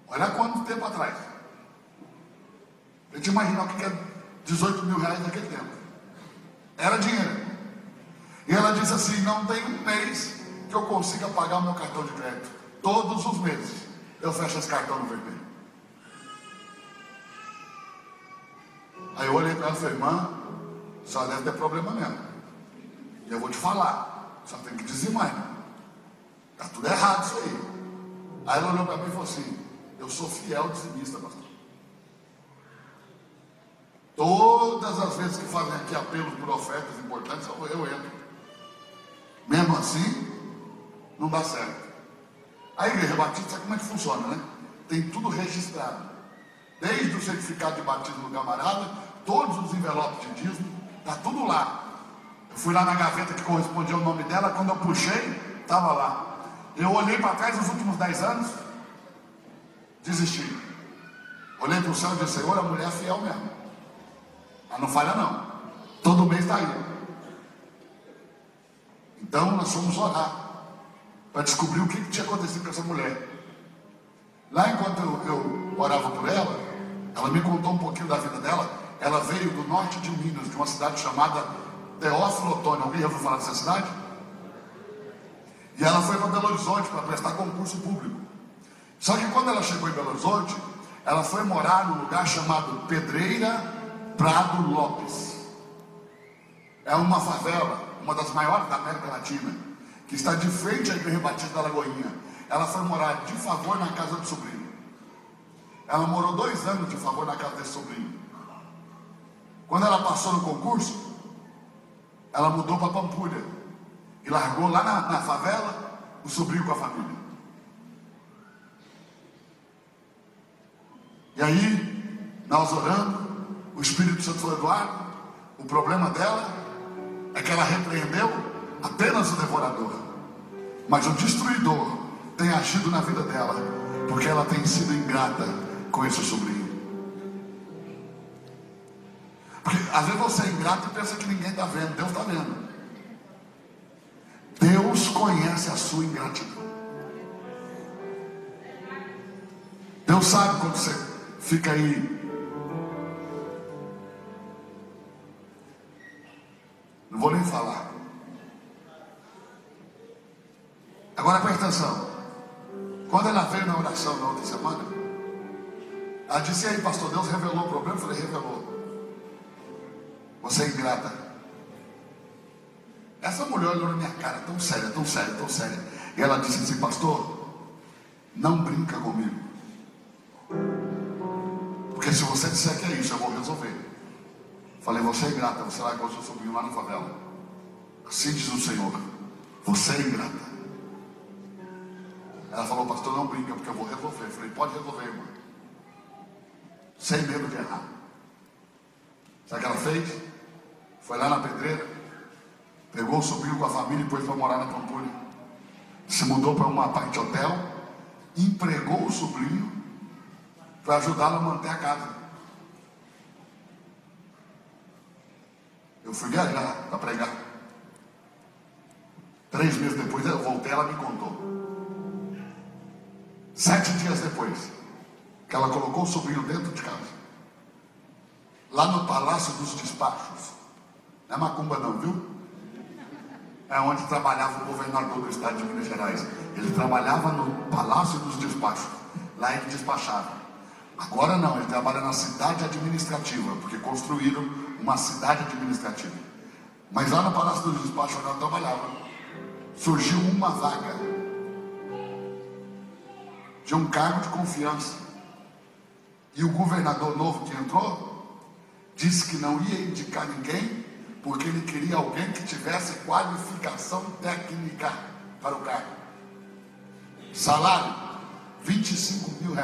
Olha quanto tempo atrás. A gente imaginar o que é 18 mil reais naquele tempo. Era dinheiro. E ela disse assim: não tem um mês que eu consiga pagar o meu cartão de crédito. Todos os meses eu fecho esse cartão no vermelho. Aí eu olhei para ela e falei: irmã, só deve ter problema mesmo. E eu vou te falar. Só tem que dizimar, irmão. Está tudo errado isso aí. Aí ela olhou para mim e falou assim: eu sou fiel dizimista, pastor. Todas as vezes que fazem aqui apelos por ofertas importantes, eu entro. Mesmo assim, não dá certo. A igreja batista, sabe como é que funciona, né? Tem tudo registrado. Desde o certificado de batismo do camarada, todos os envelopes de dízimo, está tudo lá. Eu fui lá na gaveta que correspondia ao nome dela, quando eu puxei, estava lá. Eu olhei para trás nos últimos 10 anos, desisti. Olhei para o céu e disse: Senhor, a mulher é fiel mesmo. Ela não falha não. Todo mês está aí. Então nós fomos orar para descobrir o que tinha acontecido com essa mulher. Lá enquanto eu orava por ela, ela me contou um pouquinho da vida dela. Ela veio do norte de Minas, de uma cidade chamada Teófilo Otoni. Alguém já ouviu falar dessa cidade? E ela foi para Belo Horizonte para prestar concurso público. Só que quando ela chegou em Belo Horizonte, ela foi morar num lugar chamado Pedreira Prado Lopes. É uma favela, uma das maiores da América Latina, que está de frente à Igreja Batista da Lagoinha. Ela foi morar de favor na casa do sobrinho. Ela morou 2 anos de favor na casa desse sobrinho. Quando ela passou no concurso, ela mudou para Pampulha e largou lá na favela o sobrinho com a família. E aí, nós orando, o Espírito Santo falou: Eduardo, o problema dela é que ela repreendeu apenas o devorador, mas o destruidor tem agido na vida dela, porque ela tem sido ingrata com esse sobrinho. Porque às vezes você é ingrato e pensa que ninguém está vendo. Deus está vendo. Deus conhece a sua ingratidão. Deus sabe quando você fica aí. Não vou nem falar. Agora presta atenção. Quando ela veio na oração na outra semana, ela disse: e aí, pastor, Deus revelou o problema? Eu falei: revelou. Você é ingrata. Essa mulher olhou na minha cara, tão séria, tão séria, tão séria. E ela disse assim: pastor, não brinca comigo. Porque se você disser que é isso, eu vou resolver. Falei: você é ingrata, você largou seu sobrinho lá na favela. Assim diz o Senhor, você é ingrata. Ela falou: pastor, não brinca, porque eu vou resolver. Falei: pode resolver, irmã. Sem medo de errar. Sabe o que ela fez? Foi lá na pedreira, pegou o sobrinho com a família e pôs para morar na Pampulha. Se mudou para uma parte de hotel, empregou o sobrinho para ajudá-lo a manter a casa. Eu fui viajar para pregar. 3 meses depois eu voltei, ela me contou. 7 dias depois, que ela colocou o sobrinho dentro de casa, lá no Palácio dos Despachos. Não é macumba não, viu? É onde trabalhava o governador do estado de Minas Gerais. Ele trabalhava no Palácio dos Despachos. Lá ele despachava. Agora não, ele trabalha na cidade administrativa, porque construíram uma cidade administrativa. Mas lá no Palácio dos Despachos onde ela trabalhava, surgiu uma vaga de um cargo de confiança. E o governador novo que entrou disse que não ia indicar ninguém, porque ele queria alguém que tivesse qualificação técnica para o cargo. Salário, R$25 mil.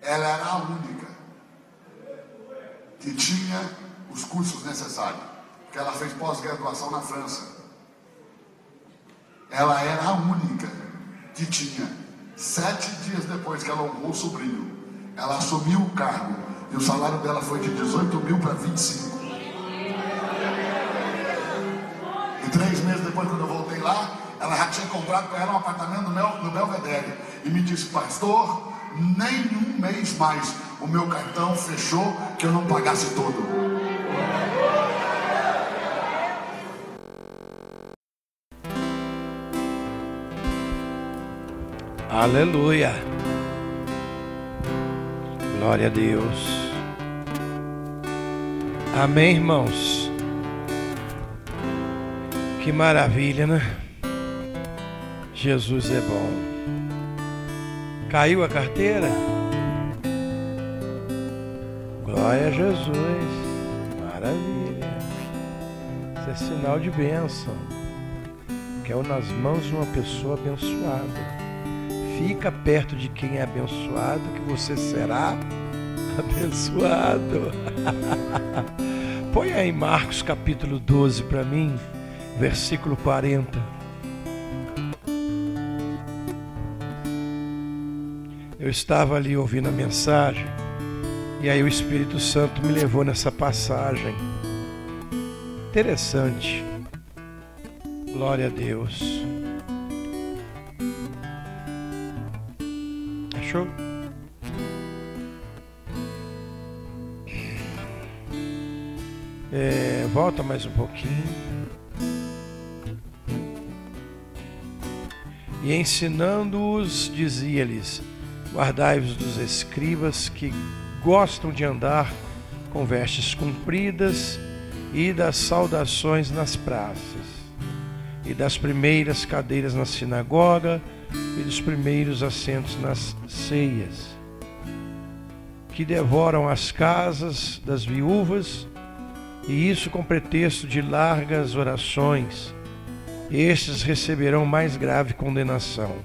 Ela era a única que tinha os cursos necessários, porque ela fez pós-graduação na França. Ela era a única que tinha. 7 dias depois que ela honrou o sobrinho, ela assumiu o cargo e o salário dela foi de 18 mil para 25. E 3 meses depois, quando eu voltei lá, ela já tinha comprado para ela um apartamento no Belvedere e me disse: pastor, nem um mês mais o meu cartão fechou que eu não pagasse todo. Aleluia. Glória a Deus. Amém, irmãos. Que maravilha, né? Jesus é bom. Caiu a carteira? Glória a Jesus. Maravilha. Isso é sinal de bênção. Que é nas mãos de uma pessoa abençoada. Fica perto de quem é abençoado, que você será abençoado. Põe aí Marcos capítulo 12 para mim, versículo 40. Eu estava ali ouvindo a mensagem, e aí o Espírito Santo me levou nessa passagem. Interessante. Glória a Deus. Achou? Volta mais um pouquinho. E ensinando-os, dizia-lhes: guardai-vos dos escribas que gostam de andar com vestes compridas e das saudações nas praças, e das primeiras cadeiras na sinagoga e dos primeiros assentos nas ceias, que devoram as casas das viúvas, e isso com pretexto de largas orações. Estes receberão mais grave condenação.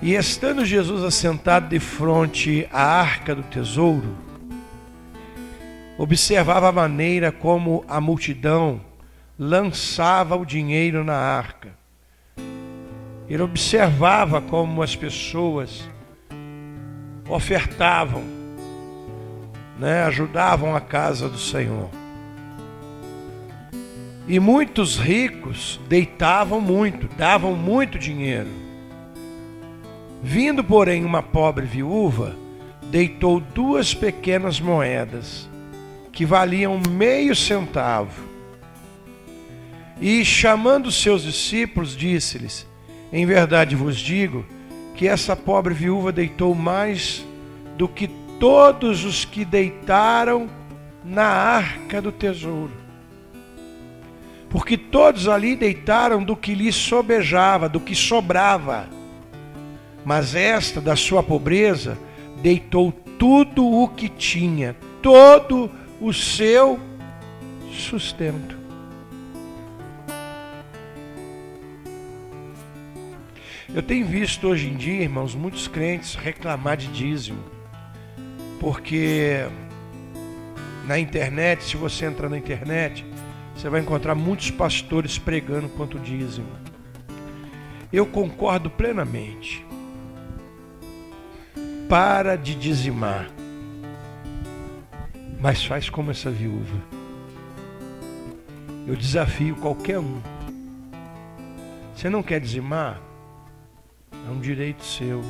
E estando Jesus assentado defronte à arca do tesouro, observava a maneira como a multidão lançava o dinheiro na arca. Ele observava como as pessoas ofertavam, ajudavam a casa do Senhor. E muitos ricos deitavam muito, davam muito dinheiro. Vindo, porém, uma pobre viúva, deitou 2 pequenas moedas, que valiam meio centavo. E, chamando seus discípulos, disse-lhes: em verdade vos digo que essa pobre viúva deitou mais do que todos os que deitaram na arca do tesouro. Porque todos ali deitaram do que lhes sobejava, do que sobrava. Mas esta, da sua pobreza, deitou tudo o que tinha, todo o seu sustento. Eu tenho visto hoje em dia, irmãos, muitos crentes reclamar de dízimo. Porque na internet, se você entrar na internet, você vai encontrar muitos pastores pregando quanto dízimo. Eu concordo plenamente. Para de dizimar. Mas faz como essa viúva. Eu desafio qualquer um. Você não quer dizimar? É um direito seu.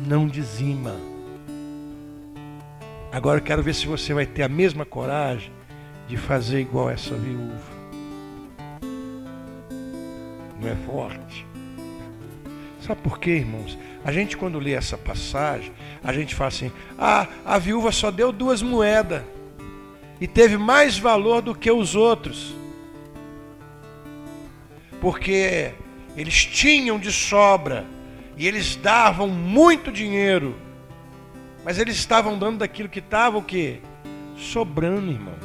Não dizima. Agora eu quero ver se você vai ter a mesma coragem de fazer igual essa viúva. Não é forte? Sabe por quê, irmãos? A gente, quando lê essa passagem, a gente fala assim: a viúva só deu 2 moedas e teve mais valor do que os outros, porque eles tinham de sobra e eles davam muito dinheiro, mas eles estavam dando daquilo que estava o quê? Sobrando, irmão.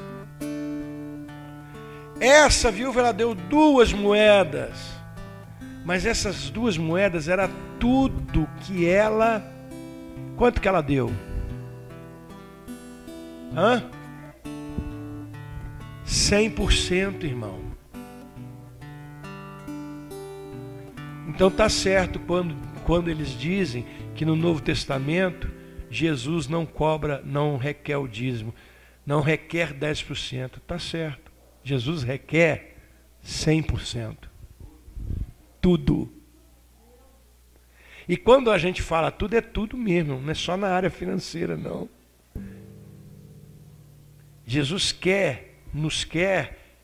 Essa viúva, ela deu 2 moedas, mas essas 2 moedas era tudo que ela... Quanto que ela deu? 100%, irmão. Então tá certo quando eles dizem que no Novo Testamento Jesus não cobra, não requer o dízimo, não requer 10%. Tá certo. Jesus requer 100%. Tudo. E quando a gente fala tudo, é tudo mesmo, não é só na área financeira, não. Jesus nos quer,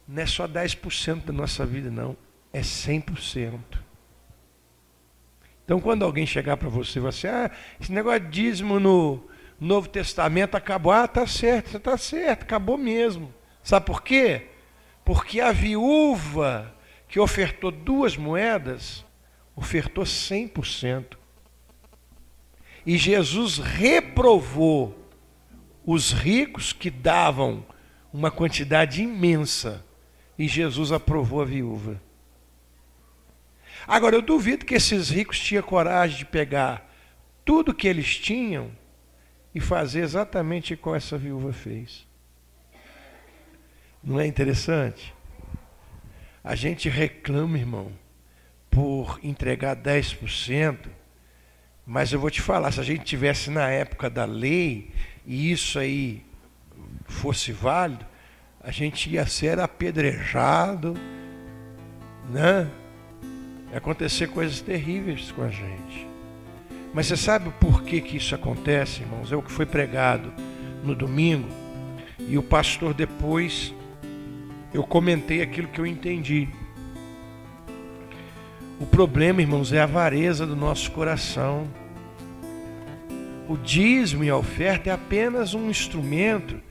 não é só 10% da nossa vida, não, é 100%. Então, quando alguém chegar para você e falar assim: esse negócio de dízimo no Novo Testamento acabou. Tá certo, você está certo, acabou mesmo. Sabe por quê? Porque a viúva que ofertou 2 moedas, ofertou 100%. E Jesus reprovou os ricos que davam uma quantidade imensa. E Jesus aprovou a viúva. Agora, eu duvido que esses ricos tinham coragem de pegar tudo que eles tinham e fazer exatamente como essa viúva fez. Não é interessante? A gente reclama, irmão, por entregar 10%, mas eu vou te falar, se a gente tivesse na época da lei e isso aí fosse válido, a gente ia ser apedrejado, né? Ia acontecer coisas terríveis com a gente. Mas você sabe por que isso acontece, irmãos? É o que foi pregado no domingo, e o pastor depois, eu comentei aquilo que eu entendi. O problema, irmãos, é a avareza do nosso coração. O dízimo e a oferta é apenas um instrumento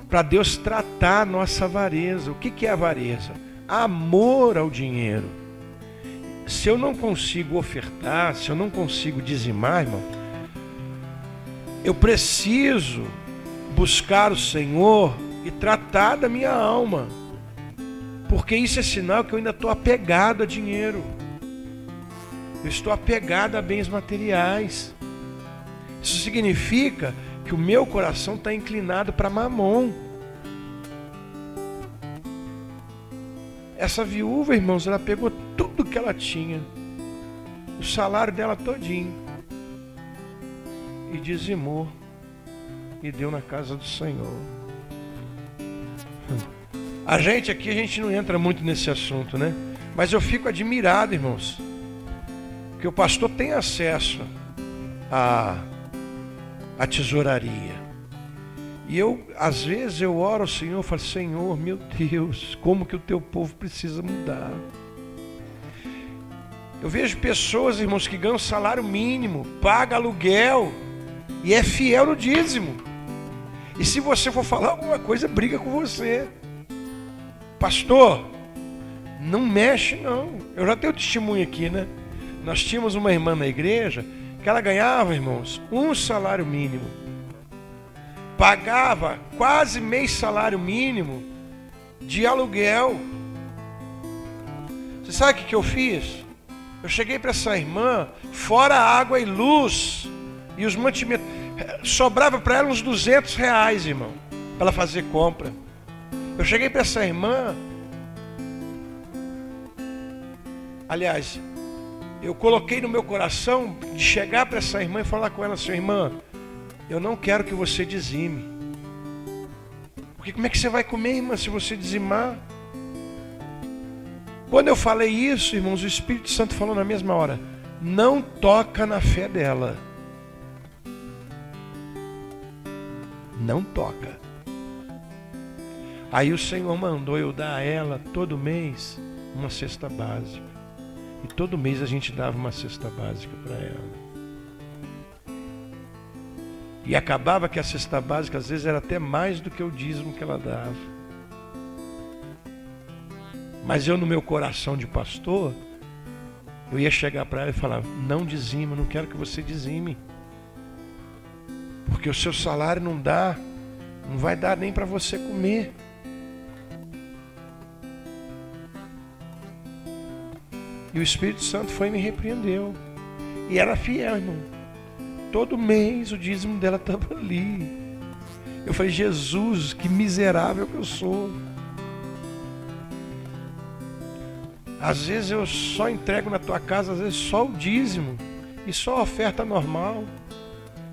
para Deus tratar a nossa avareza. O que é avareza? Amor ao dinheiro. Se eu não consigo ofertar, se eu não consigo dizimar, irmão, eu preciso buscar o Senhor e tratar da minha alma. Porque isso é sinal que eu ainda estou apegado a dinheiro. Eu estou apegado a bens materiais. Isso significa que o meu coração está inclinado para mamon. Essa viúva, irmãos, ela pegou tudo que ela tinha, o salário dela todinho, e dizimou e deu na casa do Senhor. A gente aqui, a gente não entra muito nesse assunto, né? Mas eu fico admirado, irmãos, que o pastor tem acesso à tesouraria. E eu, às vezes, eu oro ao Senhor e falo: Senhor, meu Deus, como que o teu povo precisa mudar. Eu vejo pessoas, irmãos, que ganham salário mínimo, paga aluguel e é fiel no dízimo. E se você for falar alguma coisa, briga com você. Pastor, não mexe não. Eu já tenho testemunho aqui, né? Nós tínhamos uma irmã na igreja que ela ganhava, irmãos, um salário mínimo. Pagava quase meio salário mínimo de aluguel. Você sabe o que eu fiz? Eu cheguei para essa irmã, fora água e luz, e os mantimentos. Sobrava para ela uns R$200, irmão, para ela fazer compra. Eu cheguei para essa irmã. Aliás, eu coloquei no meu coração de chegar para essa irmã e falar com ela assim: irmã, eu não quero que você dizime. Porque como é que você vai comer, irmã, se você dizimar? Quando eu falei isso, irmãos, o Espírito Santo falou na mesma hora: não toca na fé dela. Não toca. Aí o Senhor mandou eu dar a ela todo mês uma cesta básica. E todo mês a gente dava uma cesta básica para ela. E acabava que a cesta básica às vezes era até mais do que o dízimo que ela dava. Mas eu, no meu coração de pastor, eu ia chegar para ela e falar: não dizima, não quero que você dizime. Porque o seu salário não dá, não vai dar nem para você comer. E o Espírito Santo foi e me repreendeu. E era fiel, irmão. Todo mês o dízimo dela estava ali. Eu falei: Jesus, que miserável que eu sou. Às vezes eu só entrego na tua casa, às vezes só o dízimo e só a oferta normal.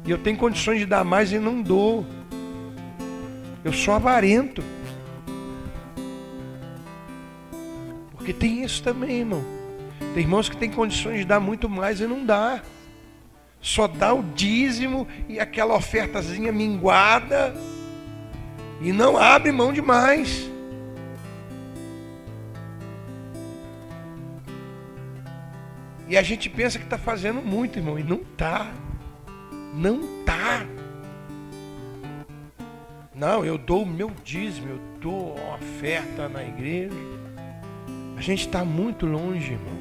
E eu tenho condições de dar mais e não dou. Eu sou avarento. Porque tem isso também, irmão. Tem irmãos que têm condições de dar muito mais e não dá. Só dá o dízimo e aquela ofertazinha minguada. E não abre mão de mais. E a gente pensa que está fazendo muito, irmão. E não está. Não está. Não, eu dou o meu dízimo, eu dou a oferta na igreja. A gente está muito longe, irmão.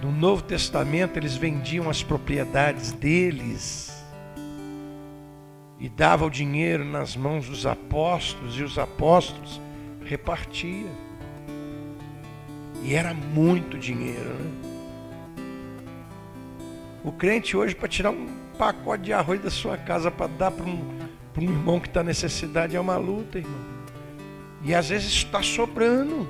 No Novo Testamento eles vendiam as propriedades deles e davam o dinheiro nas mãos dos apóstolos, e os apóstolos repartiam. E era muito dinheiro, né? O crente hoje, para tirar um pacote de arroz da sua casa para dar para um irmão que está em necessidade, é uma luta, irmão. E às vezes está sobrando.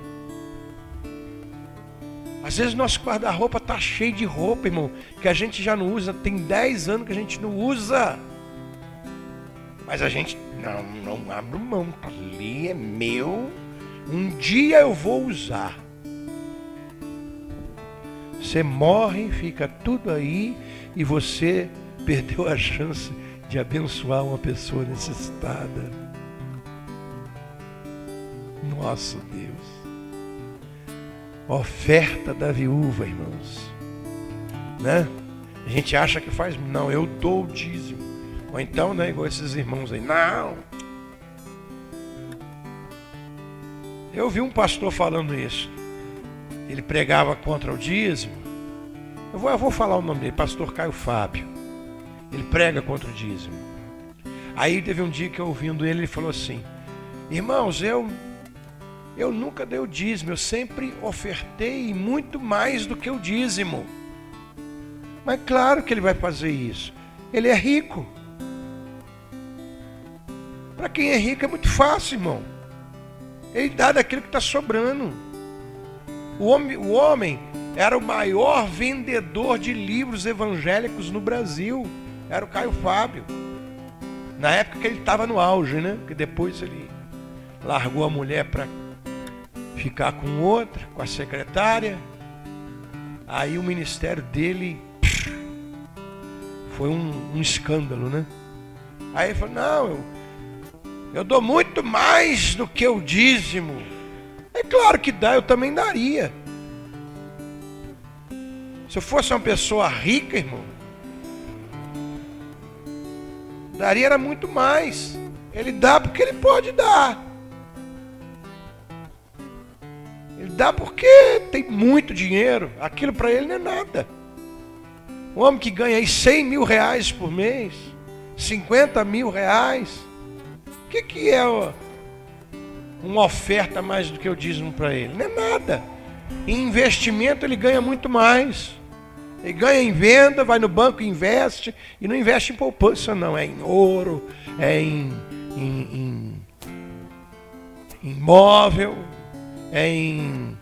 Às vezes nosso guarda-roupa está cheio de roupa, irmão, que a gente já não usa. Tem 10 anos que a gente não usa. Mas a gente não abre mão. Ali é meu. Um dia eu vou usar. Você morre, fica tudo aí e você perdeu a chance de abençoar uma pessoa necessitada. Nosso Deus. Oferta da viúva, irmãos. Né? A gente acha que faz... Não, eu dou o dízimo. Ou então, né, igual esses irmãos aí. Não. Eu vi um pastor falando isso. Ele pregava contra o dízimo. Eu vou falar o nome dele, pastor Caio Fábio. Ele prega contra o dízimo. Aí teve um dia que eu ouvindo ele falou assim: irmãos, eu nunca dei o dízimo, eu sempre ofertei muito mais do que o dízimo. Mas claro que ele vai fazer isso. Ele é rico. Para quem é rico é muito fácil, irmão. Ele dá daquilo que está sobrando. O homem era o maior vendedor de livros evangélicos no Brasil. Era o Caio Fábio. Na época que ele estava no auge, né? Porque depois ele largou a mulher para ficar com outra, com a secretária. Aí o ministério dele foi um escândalo, né? Aí ele falou: não, eu dou muito mais do que o dízimo. É claro que dá, eu também daria. Se eu fosse uma pessoa rica, irmão, Daria era muito mais. Ele dá porque ele pode dar. Ele dá porque tem muito dinheiro. Aquilo para ele não é nada. Um homem que ganha aí 100 mil reais por mês, 50 mil reais, o que é uma oferta mais do que o dízimo para ele? Não é nada. Em investimento ele ganha muito mais. Ele ganha em venda, vai no banco e investe. E não investe em poupança não, é em ouro, é em imóvel, é em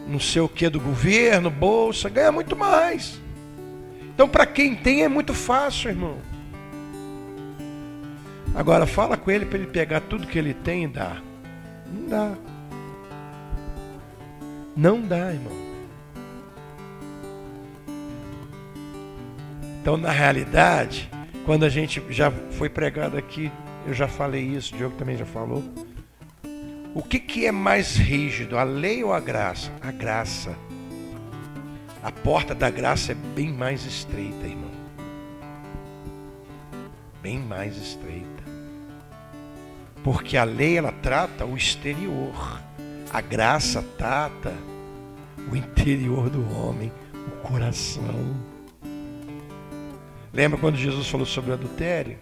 não sei o que do governo, bolsa, ganha muito mais. Então para quem tem é muito fácil, irmão. Agora fala com ele para ele pegar tudo que ele tem e dar. Não dá. Não dá, irmão. Então na realidade, quando a gente já foi pregado aqui, eu já falei isso, o Diogo também já falou. O que é mais rígido, a lei ou a graça? A graça. A porta da graça é bem mais estreita, irmão. Bem mais estreita. Porque a lei, ela trata o exterior. A graça trata o interior do homem, o coração. Lembra quando Jesus falou sobre o adultério?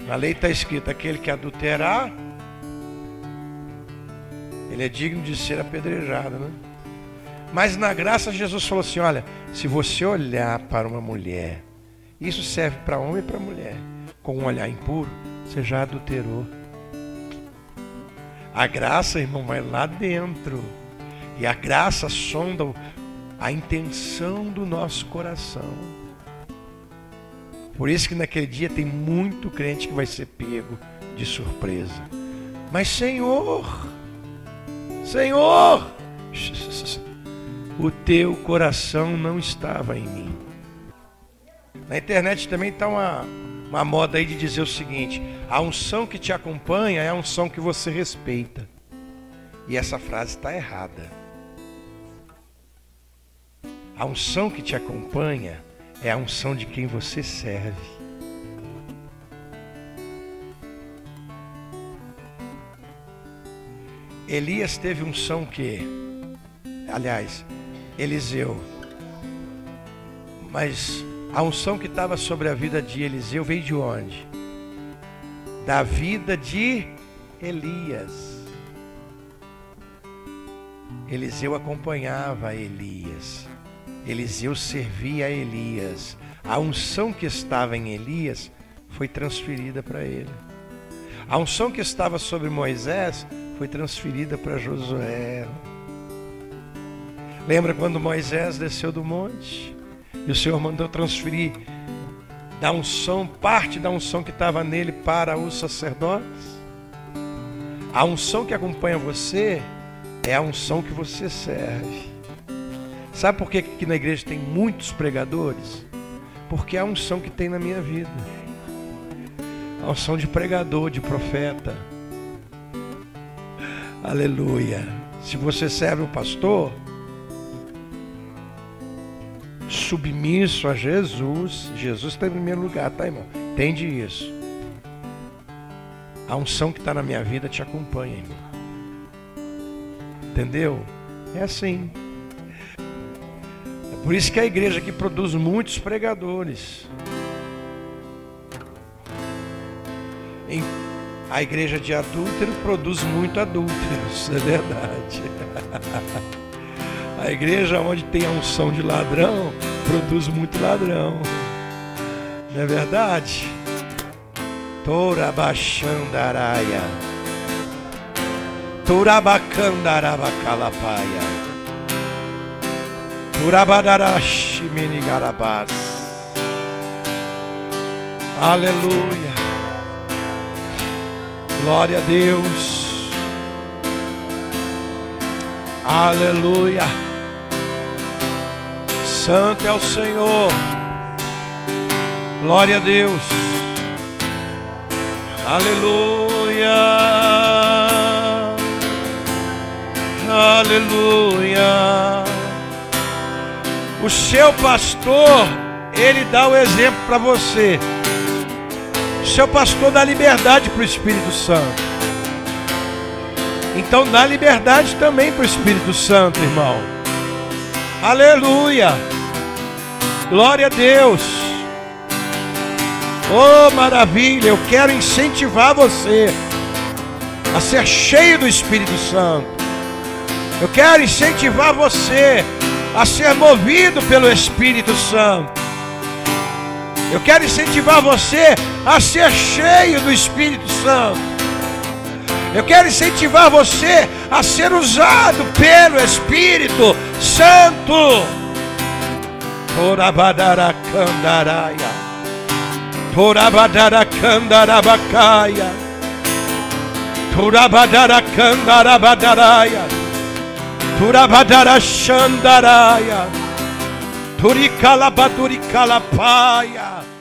Na lei está escrito, aquele que adulterar, ele é digno de ser apedrejado, né? Mas na graça Jesus falou assim, olha, se você olhar para uma mulher, isso serve para homem e para mulher, com um olhar impuro, você já adulterou. A graça, irmão, vai lá dentro. E a graça sonda a intenção do nosso coração. Por isso que naquele dia tem muito crente que vai ser pego de surpresa. Mas Senhor, o teu coração não estava em mim. Na internet também está uma moda aí de dizer o seguinte, a unção que te acompanha é a unção que você respeita. E essa frase está errada. A unção que te acompanha é a unção de quem você serve. Elias teve unção que, aliás, Eliseu. Mas a unção que estava sobre a vida de Eliseu veio de onde? Da vida de Elias. Eliseu acompanhava Elias. Eliseu servia a Elias. A unção que estava em Elias foi transferida para ele. A unção que estava sobre Moisés foi transferida para Josué. Lembra quando Moisés desceu do monte? E o Senhor mandou transferir da unção, parte da unção que estava nele para os sacerdotes? A unção que acompanha você é a unção que você serve. Sabe por que aqui na igreja tem muitos pregadores? Porque é a unção que tem na minha vida. A unção de pregador, de profeta. Aleluia. Se você serve o pastor, submisso a Jesus, Jesus está em primeiro lugar, tá, irmão? Entende isso? A unção que está na minha vida te acompanha, irmão. Entendeu? É assim. É por isso que a igreja aqui produz muitos pregadores. A igreja de adúltero produz muito adúlteros, é verdade. A igreja onde tem a unção de ladrão produz muito ladrão, não é verdade? Torabachandaraia, Turabacandarabacalapaia, Turabadarashi menigarabás. Aleluia. Glória a Deus. Aleluia. Santo é o Senhor. Glória a Deus. Aleluia. Aleluia. O seu pastor Ele dá o exemplo para você. Seu pastor dá liberdade para o Espírito Santo. Então dá liberdade também para o Espírito Santo, irmão. Aleluia. Glória a Deus. Oh, maravilha. Eu quero incentivar você a ser cheio do Espírito Santo. Eu quero incentivar você a ser movido pelo Espírito Santo. Eu quero incentivar você a ser cheio do Espírito Santo. Eu quero incentivar você a ser usado pelo Espírito Santo. Torabadaracandaraya, Torabadaracandarabacaya, Torabadaracandarabadaraia, Turabadarachandaraya, Turicalabaduricalapaia.